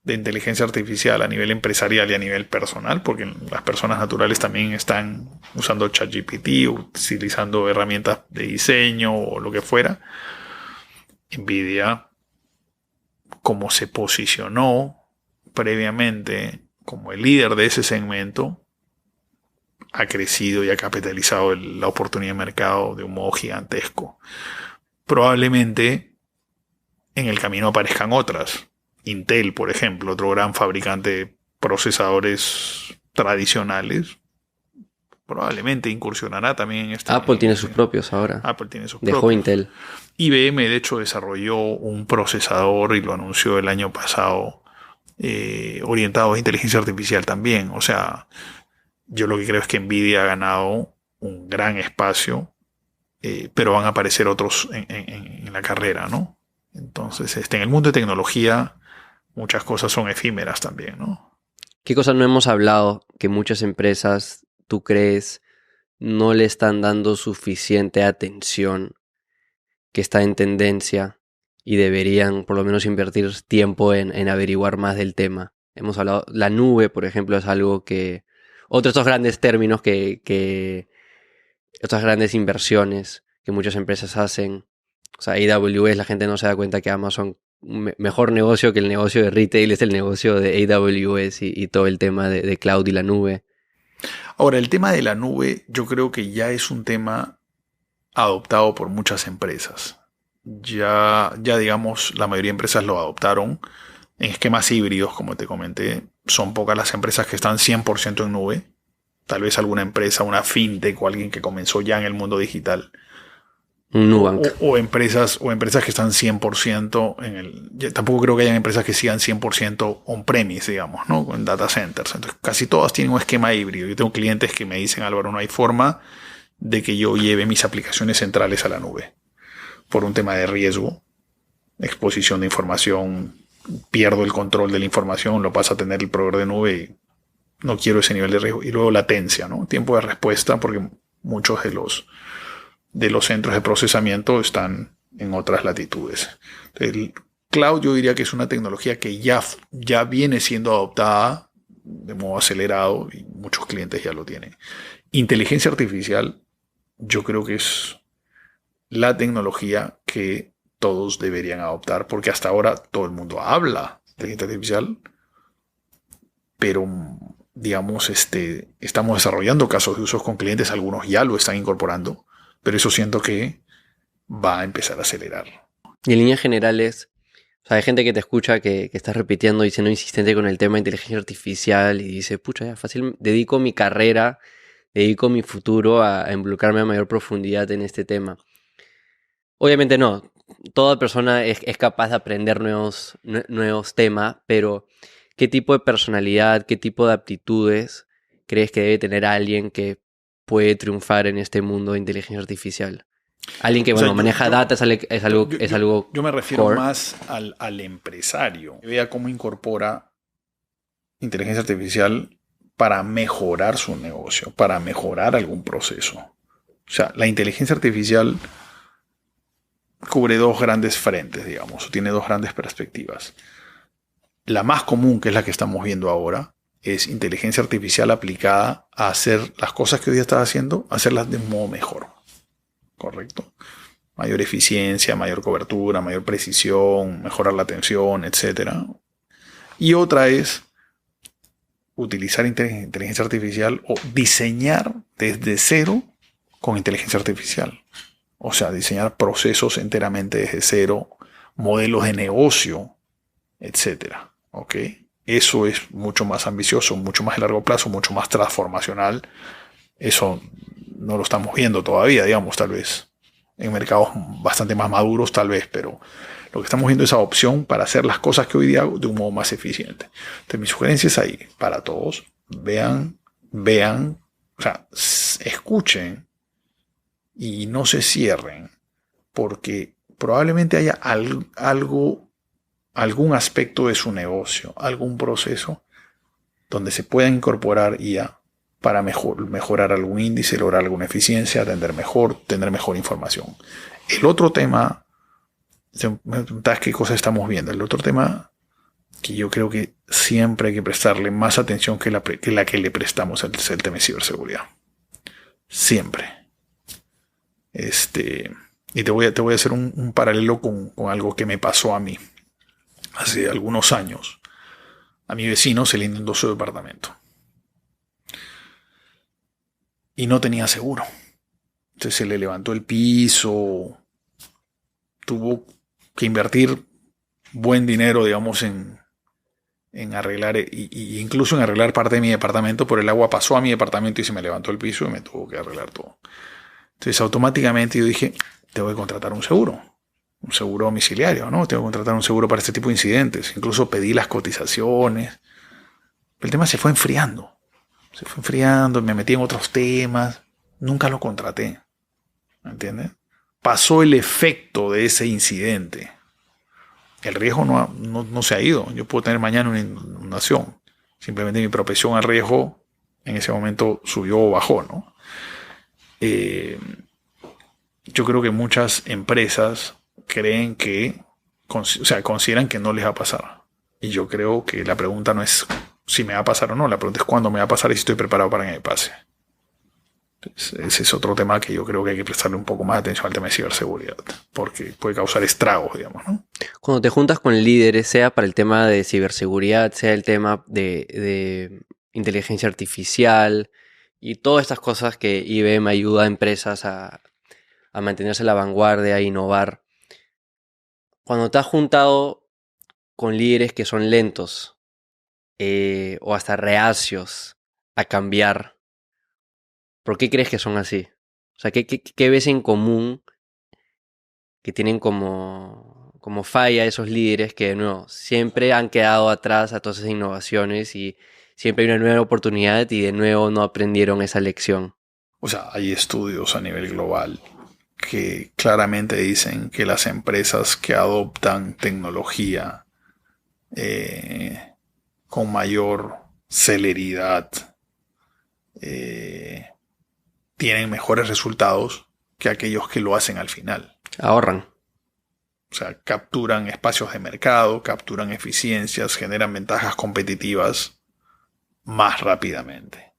S2: de inteligencia artificial a nivel empresarial y a nivel personal, porque las personas naturales también están usando ChatGPT, utilizando herramientas de diseño o lo que fuera, Nvidia, como se posicionó previamente como el líder de ese segmento, ha crecido y ha capitalizado la oportunidad de mercado de un modo gigantesco. Probablemente en el camino aparezcan otras. Intel, por ejemplo, otro gran fabricante de procesadores tradicionales, probablemente incursionará también en este.
S1: Apple tiene sus propios ahora.
S2: Apple tiene sus
S1: Dejó
S2: propios.
S1: Intel.
S2: IBM, de hecho, desarrolló un procesador y lo anunció el año pasado, orientado a inteligencia artificial también. O sea, yo lo que creo es que Nvidia ha ganado un gran espacio, pero van a aparecer otros en la carrera, ¿no? Entonces, en el mundo de tecnología, muchas cosas son efímeras también, ¿no?
S1: ¿Qué cosas no hemos hablado que muchas empresas, tú crees, no le están dando suficiente atención, que está en tendencia y deberían por lo menos invertir tiempo en averiguar más del tema? Hemos hablado, la nube, por ejemplo, es algo que, otro de estos grandes términos estas grandes inversiones que muchas empresas hacen. O sea, AWS, la gente no se da cuenta que Amazon, mejor negocio que el negocio de retail es el negocio de AWS y todo el tema de cloud y la nube.
S2: Ahora, el tema de la nube yo creo que ya es un tema adoptado por muchas empresas. Ya digamos, la mayoría de empresas lo adoptaron en esquemas híbridos, como te comenté. Son pocas las empresas que están 100% en nube. Tal vez alguna empresa, una fintech o alguien que comenzó ya en el mundo digital.
S1: Un Nubank.
S2: O empresas que están 100% en el... Tampoco creo que hayan empresas que sigan 100% on-premise, digamos, ¿no? En data centers. Entonces, casi todas tienen un esquema híbrido. Yo tengo clientes que me dicen, Álvaro, no hay forma de que yo lleve mis aplicaciones centrales a la nube. Por un tema de riesgo, exposición de información, pierdo el control de la información, lo pasa a tener el proveedor de nube y no quiero ese nivel de riesgo. Y luego latencia, ¿no? Tiempo de respuesta, porque muchos de los centros de procesamiento están en otras latitudes. El cloud yo diría que es una tecnología que ya viene siendo adoptada de modo acelerado y muchos clientes ya lo tienen. Inteligencia artificial yo creo que es la tecnología que todos deberían adoptar, porque hasta ahora todo el mundo habla de inteligencia artificial, pero digamos, estamos desarrollando casos de usos con clientes, algunos ya lo están incorporando, pero eso siento que va a empezar a acelerar.
S1: Y en líneas generales, o sea, hay gente que te escucha que estás repitiendo y siendo insistente con el tema de inteligencia artificial y dice, pucha, ya fácil, dedico mi carrera, dedico mi futuro a involucrarme a mayor profundidad en este tema. Obviamente no, toda persona es capaz de aprender nuevos temas, pero ¿qué tipo de personalidad, qué tipo de aptitudes crees que debe tener alguien que puede triunfar en este mundo de inteligencia artificial? Alguien que,
S2: O sea,
S1: bueno, maneja data es algo
S2: yo me refiero
S1: core.
S2: más al empresario. Vea cómo incorpora inteligencia artificial para mejorar su negocio, para mejorar algún proceso. O sea, la inteligencia artificial cubre dos grandes frentes, digamos, tiene dos grandes perspectivas. La más común, que es la que estamos viendo ahora, es inteligencia artificial aplicada a hacer las cosas que hoy día estás haciendo, hacerlas de un modo mejor. ¿Correcto? Mayor eficiencia, mayor cobertura, mayor precisión, mejorar la atención, etc. Y otra es utilizar inteligencia artificial o diseñar desde cero con inteligencia artificial. O sea, diseñar procesos enteramente desde cero, modelos de negocio, etc. ¿Ok? Eso es mucho más ambicioso, mucho más a largo plazo, mucho más transformacional. Eso no lo estamos viendo todavía, digamos, tal vez. En mercados bastante más maduros, tal vez, pero lo que estamos viendo es esa opción para hacer las cosas que hoy día hago de un modo más eficiente. Entonces, mi sugerencia es ahí, para todos, vean, o sea, escuchen y no se cierren, porque probablemente haya algún aspecto de su negocio, algún proceso donde se pueda incorporar IA para mejorar algún índice, lograr alguna eficiencia, atender mejor, tener mejor información. El otro tema, me preguntas qué cosas estamos viendo. El otro tema que yo creo que siempre hay que prestarle más atención que la que le prestamos es el tema de ciberseguridad. Siempre. Y te voy a hacer un paralelo con algo que me pasó a mí hace algunos años. A mi vecino se le inundó su departamento. Y no tenía seguro. Entonces se le levantó el piso, tuvo que invertir buen dinero, digamos, en arreglar, y incluso en arreglar parte de mi departamento, por el agua pasó a mi departamento y se me levantó el piso y me tuvo que arreglar todo. Entonces automáticamente yo dije, tengo que contratar un seguro domiciliario, ¿no? Tengo que contratar un seguro para este tipo de incidentes. Incluso pedí las cotizaciones. El tema se fue enfriando. Me metí en otros temas. Nunca lo contraté. ¿Me entiendes? Pasó el efecto de ese incidente. El riesgo no se ha ido. Yo puedo tener mañana una inundación. Simplemente mi propensión al riesgo en ese momento subió o bajó, ¿no? Yo creo que muchas empresas creen consideran que no les va a pasar. Y yo creo que la pregunta no es si me va a pasar o no, la pregunta es cuándo me va a pasar y si estoy preparado para que me pase. Entonces, ese es otro tema que yo creo que hay que prestarle un poco más atención al tema de ciberseguridad, porque puede causar estragos, digamos, ¿no?
S1: Cuando te juntas con líderes, sea para el tema de ciberseguridad, sea el tema de inteligencia artificial y todas estas cosas que IBM ayuda a empresas a mantenerse a la vanguardia, a innovar. Cuando te has juntado con líderes que son lentos o hasta reacios a cambiar, ¿por qué crees que son así? O sea, ¿qué ves en común que tienen como falla esos líderes que de nuevo siempre han quedado atrás a todas esas innovaciones y siempre hay una nueva oportunidad y de nuevo no aprendieron esa lección?
S2: O sea, hay estudios a nivel global que claramente dicen que las empresas que adoptan tecnología con mayor celeridad tienen mejores resultados que aquellos que lo hacen al final.
S1: Ahorran.
S2: O sea, capturan espacios de mercado, capturan eficiencias, generan ventajas competitivas más rápidamente.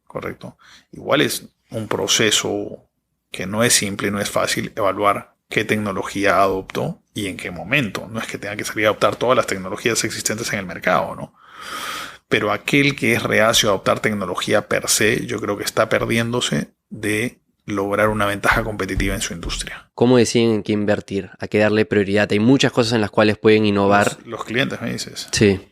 S2: ¿Correcto? Igual es un proceso que no es simple, no es fácil evaluar qué tecnología adoptó y en qué momento. No es que tenga que salir a adoptar todas las tecnologías existentes en el mercado, ¿no? Pero aquel que es reacio a adoptar tecnología per se, yo creo que está perdiéndose de lograr una ventaja competitiva en su industria.
S1: ¿Cómo deciden en qué invertir? ¿A qué darle prioridad? Hay muchas cosas en las cuales pueden innovar.
S2: Los clientes, me dices.
S1: Sí.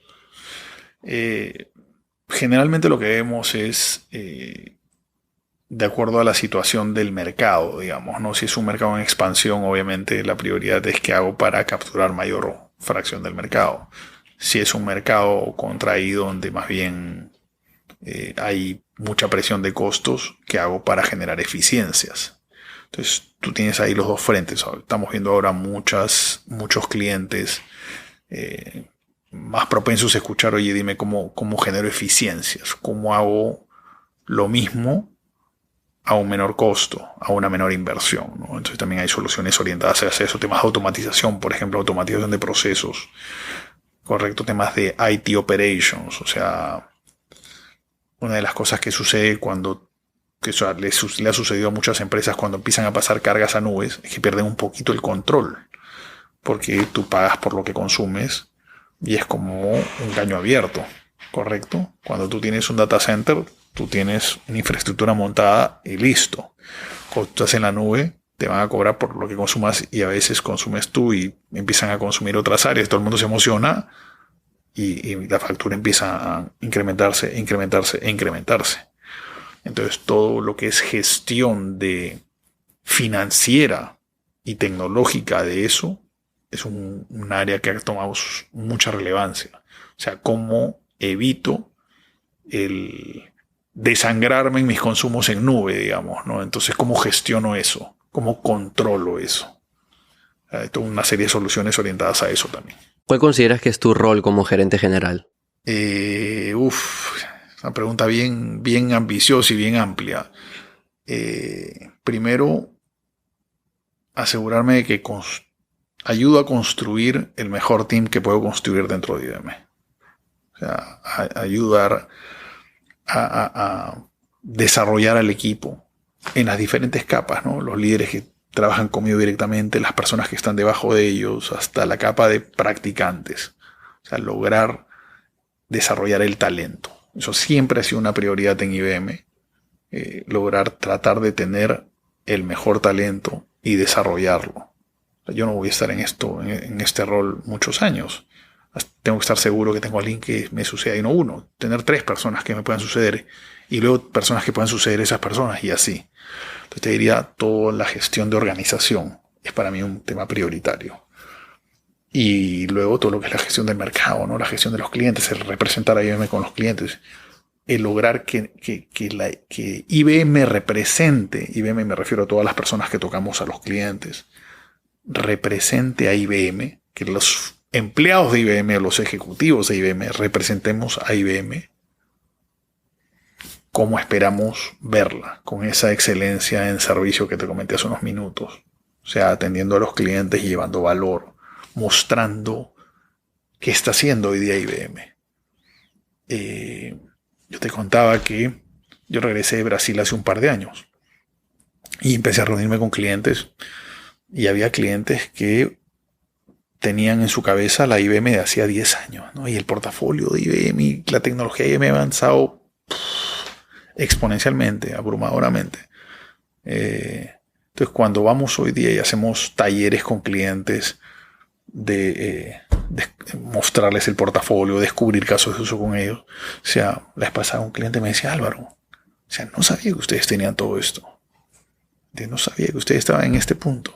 S2: Generalmente lo que vemos es de acuerdo a la situación del mercado, digamos, ¿no? Si es un mercado en expansión, obviamente la prioridad es qué hago para capturar mayor fracción del mercado. Si es un mercado contraído donde más bien hay mucha presión de costos, ¿qué hago para generar eficiencias? Entonces tú tienes ahí los dos frentes. Estamos viendo ahora muchos clientes más propensos a escuchar, oye, dime cómo genero eficiencias, cómo hago lo mismo a un menor costo, a una menor inversión, ¿no? Entonces también hay soluciones orientadas hacia eso, temas de automatización, por ejemplo, automatización de procesos, correcto, temas de IT operations, o sea, una de las cosas que sucede cuando, que eso le ha sucedido a muchas empresas cuando empiezan a pasar cargas a nubes, es que pierden un poquito el control, porque tú pagas por lo que consumes y es como un caño abierto, correcto. Cuando tú tienes un data center, tú tienes una infraestructura montada y listo. Cuando tú estás en la nube, te van a cobrar por lo que consumas y a veces consumes tú y empiezan a consumir otras áreas. Todo el mundo se emociona y la factura empieza a incrementarse. Entonces todo lo que es gestión de financiera y tecnológica de eso es un área que ha tomado mucha relevancia. O sea, cómo evito el desangrarme en mis consumos en nube, digamos, ¿no? Entonces, ¿cómo gestiono eso? ¿Cómo controlo eso? Hay toda una serie de soluciones orientadas a eso también.
S1: ¿Cuál consideras que es tu rol como gerente general?
S2: Una pregunta bien ambiciosa y bien amplia. Primero, asegurarme de que ayudo a construir el mejor team que puedo construir dentro de IBM. O sea, ayudar a desarrollar al equipo en las diferentes capas, ¿no? Los líderes que trabajan conmigo directamente, las personas que están debajo de ellos, hasta la capa de practicantes. O sea, lograr desarrollar el talento. Eso siempre ha sido una prioridad en IBM. Lograr tratar de tener el mejor talento y desarrollarlo. Yo no voy a estar en este rol muchos años. Tengo que estar seguro que tengo a alguien que me suceda y no uno. Tener 3 personas que me puedan suceder y luego personas que puedan suceder esas personas y así. Entonces te diría, toda la gestión de organización es para mí un tema prioritario. Y luego todo lo que es la gestión del mercado, ¿no? La gestión de los clientes, el representar a IBM con los clientes. El lograr que IBM represente, IBM me refiero a todas las personas que tocamos a los clientes, represente a IBM, que los empleados de IBM o los ejecutivos de IBM representemos a IBM como esperamos verla, con esa excelencia en servicio que te comenté hace unos minutos. O sea, atendiendo a los clientes y llevando valor, mostrando qué está haciendo hoy día IBM. Yo te contaba que yo regresé de Brasil hace un par de años y empecé a reunirme con clientes y había clientes que tenían en su cabeza la IBM de hacía 10 años, ¿no? Y el portafolio de IBM y la tecnología de IBM ha avanzado exponencialmente, abrumadoramente. Entonces, cuando vamos hoy día y hacemos talleres con clientes de mostrarles el portafolio, descubrir casos de uso con ellos. O sea, la vez pasada un cliente me decía, Álvaro, o sea, no sabía que ustedes tenían todo esto. No sabía que ustedes estaban en este punto.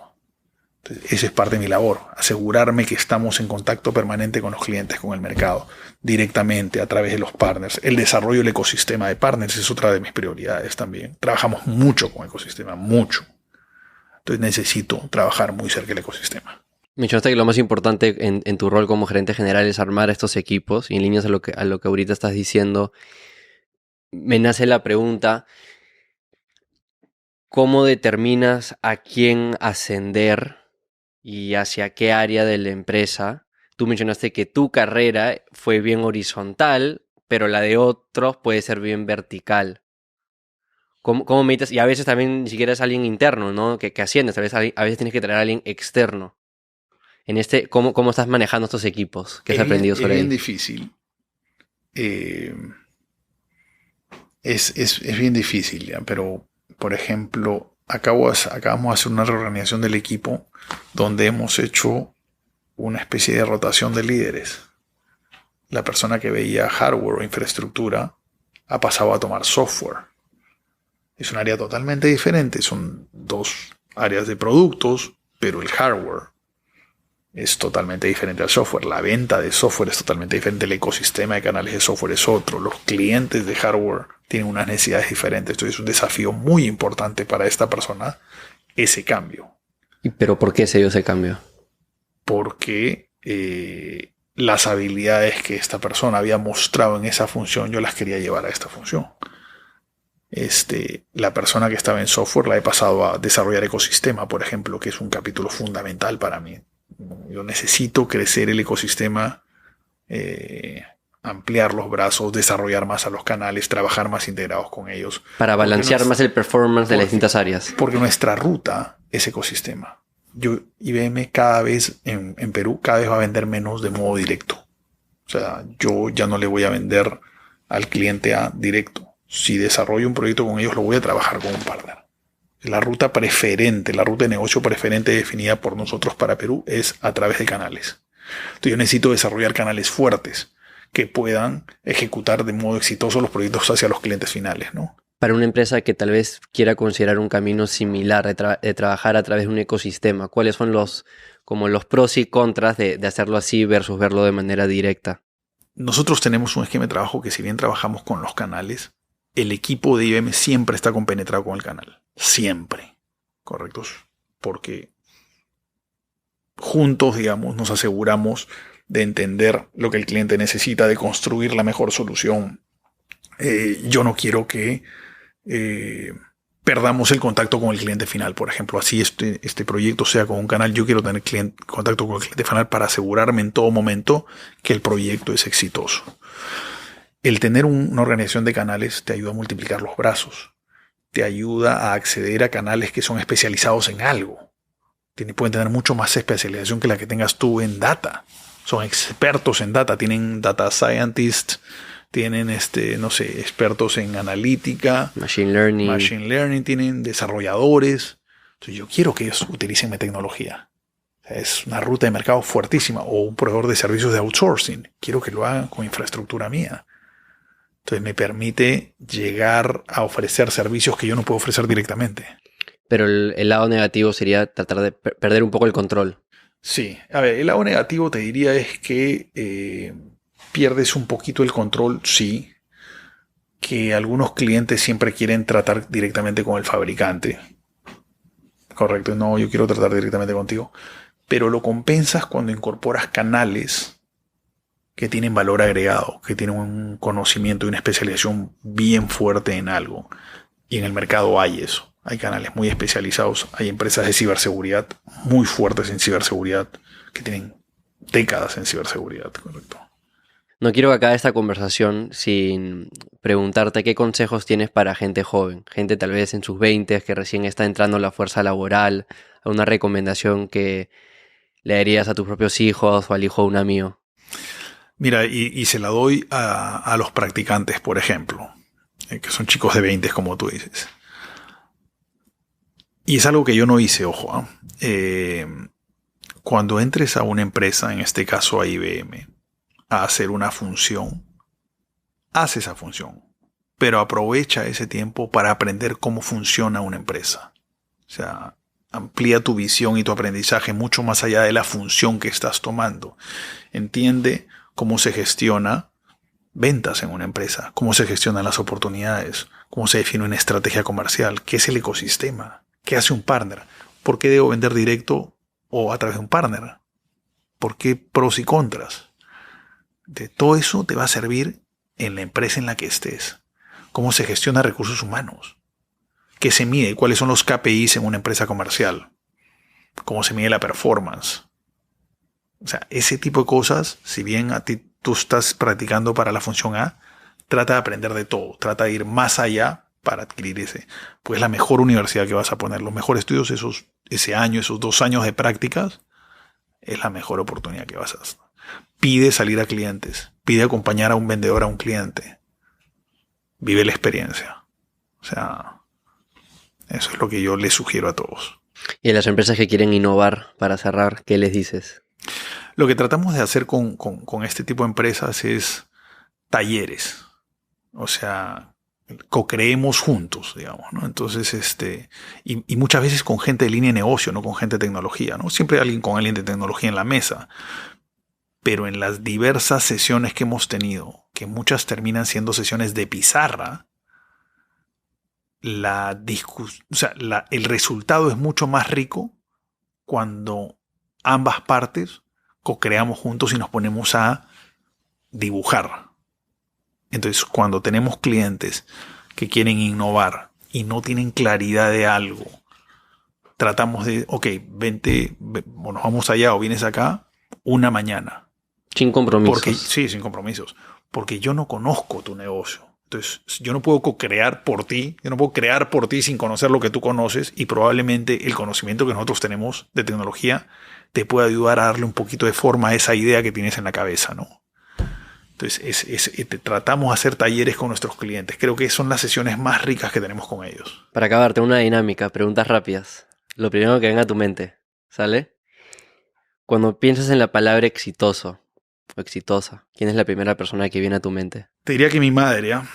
S2: Entonces, esa es parte de mi labor, asegurarme que estamos en contacto permanente con los clientes, con el mercado, directamente a través de los partners. El desarrollo del ecosistema de partners es otra de mis prioridades también. Trabajamos mucho con el ecosistema, mucho. Entonces necesito trabajar muy cerca del ecosistema.
S1: Mencionaste que lo más importante en tu rol como gerente general es armar estos equipos, y en líneas a lo que ahorita estás diciendo, me nace la pregunta, ¿cómo determinas a quién ascender y hacia qué área de la empresa? Tú mencionaste que tu carrera fue bien horizontal, pero la de otros puede ser bien vertical. ¿Cómo meditas? Y a veces también ni siquiera es alguien interno, ¿no? Que asciendes, a veces tienes que traer a alguien externo. ¿Cómo estás manejando estos equipos? ¿Qué has aprendido sobre
S2: Es bien
S1: ahí?
S2: difícil. Es bien difícil, ¿ya? Pero, por ejemplo, acabamos de hacer una reorganización del equipo donde hemos hecho una especie de rotación de líderes. La persona que veía hardware o infraestructura ha pasado a tomar software. Es un área totalmente diferente. Son dos áreas de productos, pero el hardware es totalmente diferente al software. La venta de software es totalmente diferente. El ecosistema de canales de software es otro. Los clientes de hardware tienen unas necesidades diferentes. Entonces es un desafío muy importante para esta persona ese cambio.
S1: ¿Pero por qué se dio ese cambio?
S2: Porque las habilidades que esta persona había mostrado en esa función, yo las quería llevar a esta función. La persona que estaba en software la he pasado a desarrollar ecosistema, por ejemplo, que es un capítulo fundamental para mí. Yo necesito crecer el ecosistema, ampliar los brazos, desarrollar más a los canales, trabajar más integrados con ellos.
S1: Para balancear más el performance de las distintas áreas.
S2: Porque nuestra ruta es ecosistema. IBM cada vez en Perú, cada vez va a vender menos de modo directo. O sea, yo ya no le voy a vender al cliente A directo. Si desarrollo un proyecto con ellos, lo voy a trabajar con un partner. La ruta preferente, la ruta de negocio preferente definida por nosotros para Perú es a través de canales. Entonces yo necesito desarrollar canales fuertes que puedan ejecutar de modo exitoso los proyectos hacia los clientes finales, ¿no?
S1: Para una empresa que tal vez quiera considerar un camino similar de trabajar a través de un ecosistema, ¿cuáles son los pros y contras de hacerlo así versus verlo de manera directa?
S2: Nosotros tenemos un esquema de trabajo que, si bien trabajamos con los canales, el equipo de IBM siempre está compenetrado con el canal. Siempre. ¿Correctos? Porque juntos, digamos, nos aseguramos de entender lo que el cliente necesita, de construir la mejor solución. Yo no quiero que perdamos el contacto con el cliente final. Por ejemplo, así este proyecto sea con un canal, yo quiero tener contacto con el cliente final para asegurarme en todo momento que el proyecto es exitoso. El tener una organización de canales te ayuda a multiplicar los brazos. Te ayuda a acceder a canales que son especializados en algo. Pueden tener mucho más especialización que la que tengas tú en data. Son expertos en data. Tienen data scientists, tienen expertos en analítica,
S1: Machine Learning,
S2: tienen desarrolladores. Entonces yo quiero que ellos utilicen mi tecnología. Es una ruta de mercado fuertísima. O un proveedor de servicios de outsourcing. Quiero que lo hagan con infraestructura mía. Entonces me permite llegar a ofrecer servicios que yo no puedo ofrecer directamente.
S1: Pero el lado negativo sería tratar de perder un poco el control.
S2: Sí, a ver, el lado negativo te diría es que pierdes un poquito el control, sí. Que algunos clientes siempre quieren tratar directamente con el fabricante. Correcto, no, yo quiero tratar directamente contigo. Pero lo compensas cuando incorporas canales que tienen valor agregado, que tienen un conocimiento y una especialización bien fuerte en algo. Y en el mercado hay eso. Hay canales muy especializados. Hay empresas de ciberseguridad muy fuertes en ciberseguridad que tienen décadas en ciberseguridad, correcto.
S1: No quiero que acabe esta conversación sin preguntarte qué consejos tienes para gente joven, gente tal vez en sus 20 que recién está entrando a la fuerza laboral, alguna recomendación que le darías a tus propios hijos o al hijo de un amigo.
S2: Mira, y se la doy a los practicantes, por ejemplo, que son chicos de 20, como tú dices. Y es algo que yo no hice, ojo. Cuando entres a una empresa, en este caso a IBM, a hacer una función, haz esa función, pero aprovecha ese tiempo para aprender cómo funciona una empresa. O sea, Amplía tu visión y tu aprendizaje mucho más allá de la función que estás tomando. Entiende cómo se gestiona ventas en una empresa, cómo se gestionan las oportunidades, cómo se define una estrategia comercial, qué es el ecosistema, qué hace un partner, por qué debo vender directo o a través de un partner, por qué pros y contras. De todo eso te va a servir en la empresa en la que estés. Cómo se gestiona recursos humanos, qué se mide, cuáles son los KPIs en una empresa comercial, cómo se mide la performance. O sea, ese tipo de cosas, si bien a ti tú estás practicando para la función A, trata de aprender de todo, trata de ir más allá para adquirir ese. Pues es la mejor universidad que vas a poner, los mejores estudios, ese año, esos 2 años de prácticas, es la mejor oportunidad que vas a hacer. Pide salir a clientes, pide acompañar a un vendedor a un cliente. Vive la experiencia. O sea, eso es lo que yo les sugiero a todos.
S1: Y a las empresas que quieren innovar, para cerrar, ¿qué les dices?
S2: Lo que tratamos de hacer con este tipo de empresas es talleres. O sea, co-creemos juntos, digamos, ¿no? Entonces, y muchas veces con gente de línea de negocio, no con gente de tecnología, ¿no? Siempre alguien con alguien de tecnología en la mesa. Pero en las diversas sesiones que hemos tenido, que muchas terminan siendo sesiones de pizarra, el resultado es mucho más rico cuando ambas partes co-creamos juntos y nos ponemos a dibujar. Entonces, cuando tenemos clientes que quieren innovar y no tienen claridad de algo, tratamos de, ok, vente, o nos vamos allá o vienes acá una mañana.
S1: Sin compromisos.
S2: Sí, sin compromisos. Porque yo no conozco tu negocio. Entonces, yo no puedo co-crear por ti. Yo no puedo crear por ti sin conocer lo que tú conoces. Y probablemente el conocimiento que nosotros tenemos de tecnología te puede ayudar a darle un poquito de forma a esa idea que tienes en la cabeza, ¿no? Entonces, tratamos de hacer talleres con nuestros clientes. Creo que son las sesiones más ricas que tenemos con ellos.
S1: Para acabarte, una dinámica, preguntas rápidas. Lo primero que venga a tu mente, ¿sale? Cuando piensas en la palabra exitoso o exitosa, ¿quién es la primera persona que viene a tu mente?
S2: Te diría que mi madre, ¿ah?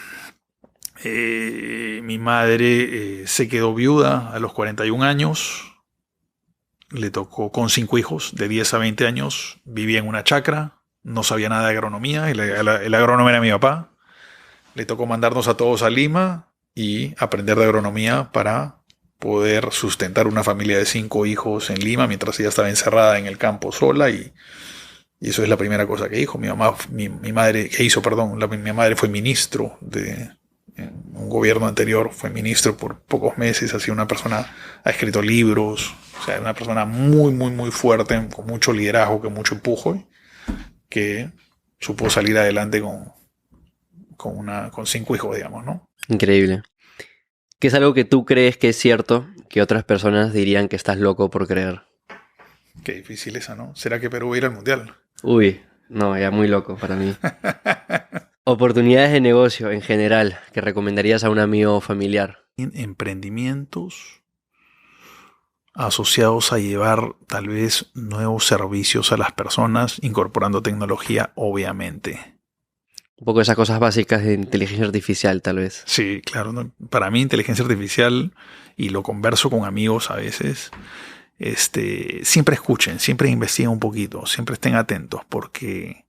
S2: Mi madre se quedó viuda a los 41 años. Le tocó con 5 hijos de 10 a 20 años. Vivía en una chacra. No sabía nada de agronomía. El agrónomo era mi papá. Le tocó mandarnos a todos a Lima y aprender de agronomía para poder sustentar una familia de 5 hijos en Lima mientras ella estaba encerrada en el campo sola y eso es la primera cosa que dijo. Mi madre fue ministro en un gobierno anterior, fue ministro por pocos meses, ha sido una persona, ha escrito libros, o sea, una persona muy, muy, muy fuerte, con mucho liderazgo, con mucho empuje, que supo salir adelante con 5 hijos, digamos, ¿no?
S1: Increíble. ¿Qué es algo que tú crees que es cierto que otras personas dirían que estás loco por creer?
S2: Qué difícil esa, ¿no? ¿Será que Perú va a ir al Mundial?
S1: Uy, no, ya muy loco para mí. Oportunidades de negocio en general que recomendarías a un amigo o familiar.
S2: Emprendimientos asociados a llevar tal vez nuevos servicios a las personas, incorporando tecnología, obviamente.
S1: Un poco esas cosas básicas de inteligencia artificial, tal vez.
S2: Sí, claro, ¿no? Para mí inteligencia artificial, y lo converso con amigos a veces, siempre escuchen, siempre investiguen un poquito, siempre estén atentos, porque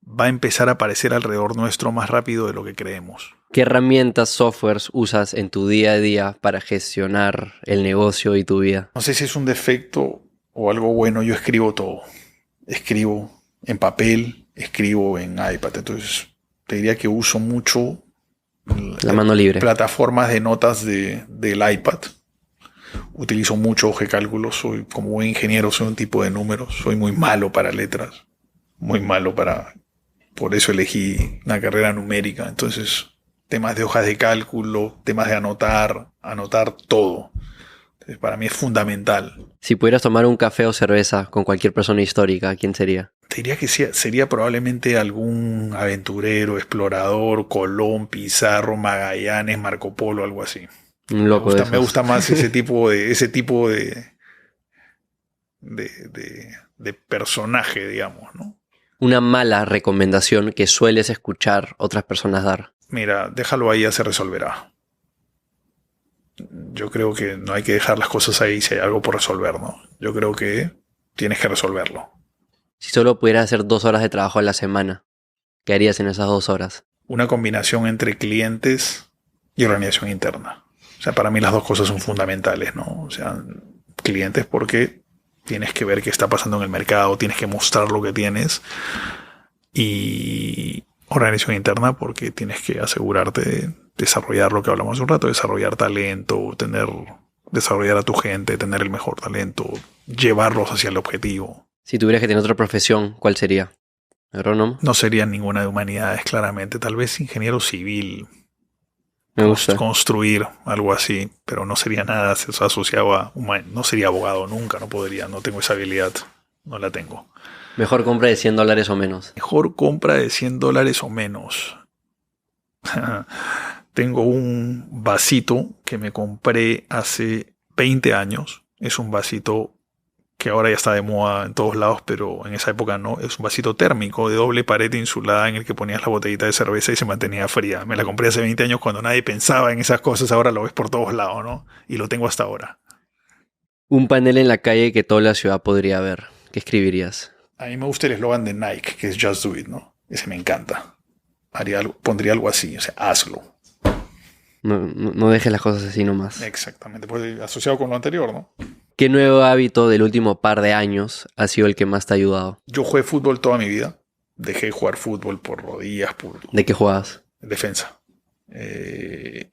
S2: va a empezar a aparecer alrededor nuestro más rápido de lo que creemos.
S1: ¿Qué herramientas, softwares usas en tu día a día para gestionar el negocio y tu vida?
S2: No sé si es un defecto o algo bueno, yo escribo todo. Escribo en papel, escribo en iPad, entonces te diría que uso mucho
S1: la mano libre.
S2: Plataformas de notas del iPad. Utilizo mucho G-Cálculo, soy como buen ingeniero, soy un tipo de números, soy muy malo para letras, muy malo por eso elegí una carrera numérica, entonces temas de hojas de cálculo, temas de anotar todo. Entonces, para mí es fundamental.
S1: Si pudieras tomar un café o cerveza con cualquier persona histórica, ¿quién sería?
S2: Te diría que sería probablemente algún aventurero, explorador, Colón, Pizarro, Magallanes, Marco Polo, algo así.
S1: Un loco
S2: me gusta más ese tipo de personaje, digamos, ¿no?
S1: Una mala recomendación que sueles escuchar otras personas dar.
S2: Mira, déjalo ahí, ya se resolverá. Yo creo que no hay que dejar las cosas ahí si hay algo por resolver, ¿no? Yo creo que tienes que resolverlo.
S1: Si solo pudieras hacer 2 horas de trabajo a la semana, ¿qué harías en esas 2 horas?
S2: Una combinación entre clientes y organización interna. O sea, para mí las dos cosas son fundamentales, ¿no? O sea, clientes porque tienes que ver qué está pasando en el mercado, tienes que mostrar lo que tienes. Y organización interna porque tienes que asegurarte de desarrollar lo que hablamos hace un rato, desarrollar talento, desarrollar a tu gente, tener el mejor talento, llevarlos hacia el objetivo.
S1: Si tuvieras que tener otra profesión, ¿cuál sería? ¿Agrónomo?
S2: No sería ninguna de humanidades, claramente. Tal vez ingeniero civil,
S1: Me gusta.
S2: construir algo así, pero no sería nada asociado a no sería abogado nunca, no podría, no tengo esa habilidad, no la tengo.
S1: Mejor compra de $100 o menos.
S2: Mejor compra de $100 o menos. Tengo un vasito que me compré hace 20 años. Es un vasito que ahora ya está de moda en todos lados, pero en esa época no. Es un vasito térmico de doble pared insulada en el que ponías la botellita de cerveza y se mantenía fría. Me la compré hace 20 años cuando nadie pensaba en esas cosas. Ahora lo ves por todos lados, ¿no? Y lo tengo hasta ahora.
S1: Un panel en la calle que toda la ciudad podría ver. ¿Qué escribirías?
S2: A mí me gusta el eslogan de Nike, que es Just Do It, ¿no? Ese me encanta. Pondría algo así, o sea, hazlo.
S1: No dejes las cosas así nomás.
S2: Exactamente, pues asociado con lo anterior, ¿no?
S1: ¿Qué nuevo hábito del último par de años ha sido el que más te ha ayudado?
S2: Yo jugué fútbol toda mi vida. Dejé de jugar fútbol por rodillas, por
S1: ¿De qué juegas?
S2: defensa.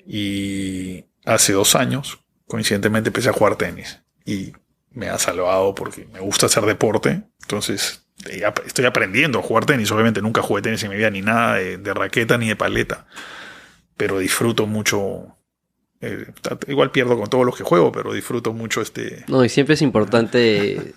S2: Y hace 2 años, coincidentemente, empecé a jugar tenis. Y me ha salvado porque me gusta hacer deporte. Entonces, estoy aprendiendo a jugar tenis. Obviamente nunca jugué tenis en mi vida, ni nada de raqueta ni de paleta. Pero disfruto mucho. Igual pierdo con todos los que juego, pero disfruto mucho
S1: No, y siempre es importante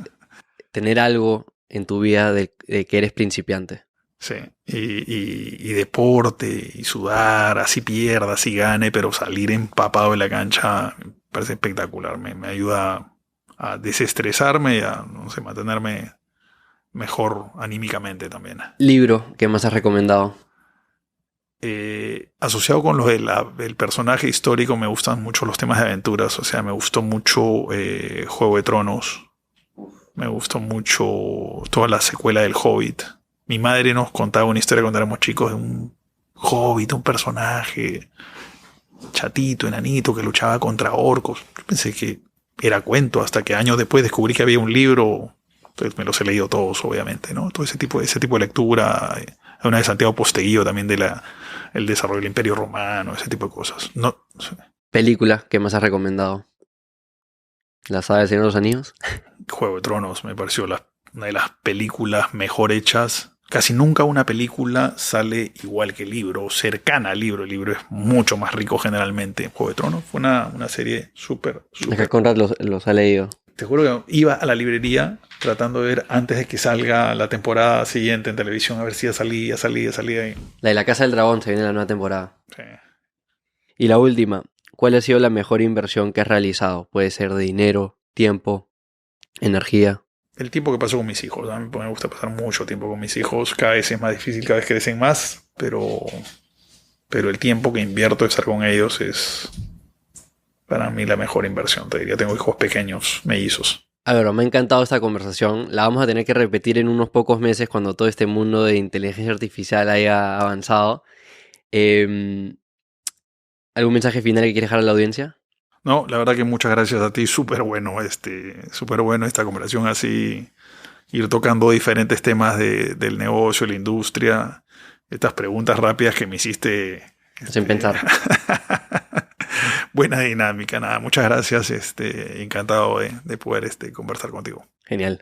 S1: tener algo en tu vida de que eres principiante.
S2: Sí, y deporte, y sudar, así pierda, así gane, pero salir empapado de la cancha me parece espectacular. Me ayuda a desestresarme y a, no sé, mantenerme mejor anímicamente también.
S1: ¿Libro que más has recomendado?
S2: Asociado con del personaje histórico, me gustan mucho los temas de aventuras. O sea, me gustó mucho Juego de Tronos. Me gustó mucho toda la secuela del Hobbit. Mi madre nos contaba una historia cuando éramos chicos de un hobbit, un personaje chatito, enanito, que luchaba contra orcos. Yo pensé que era cuento hasta que años después descubrí que había un libro. Entonces me los he leído todos, obviamente, ¿no? Todo ese tipo de lectura. Hay una de Santiago Posteguillo también el desarrollo del Imperio Romano, ese tipo de cosas. No,
S1: ¿Película que más has recomendado? ¿La saga del Señor de los Anillos?
S2: Juego de Tronos me pareció una de las películas mejor hechas. Casi nunca una película sale igual que el libro, o cercana al libro. El libro es mucho más rico generalmente. Juego de Tronos fue una serie súper.
S1: Acá Conrad los ha leído.
S2: Te juro que iba a la librería tratando de ver antes de que salga la temporada siguiente en televisión, a ver si ya salía.
S1: La de La Casa del Dragón se viene la nueva temporada.
S2: Sí.
S1: Y la última, ¿cuál ha sido la mejor inversión que has realizado? Puede ser de dinero, tiempo, energía.
S2: El tiempo que paso con mis hijos. A mí me gusta pasar mucho tiempo con mis hijos. Cada vez es más difícil, cada vez crecen más, pero el tiempo que invierto de estar con ellos es para mí la mejor inversión, te diría. Tengo hijos pequeños, mellizos.
S1: A ver, me ha encantado esta conversación. La vamos a tener que repetir en unos pocos meses cuando todo este mundo de inteligencia artificial haya avanzado. ¿Algún mensaje final que quieres dejar a la audiencia?
S2: No, la verdad que muchas gracias a ti. Súper bueno esta conversación así. Ir tocando diferentes temas del negocio, la industria. Estas preguntas rápidas que me hiciste.
S1: Sin pensar.
S2: Buena dinámica, nada. Muchas gracias. Encantado de poder conversar contigo.
S1: Genial.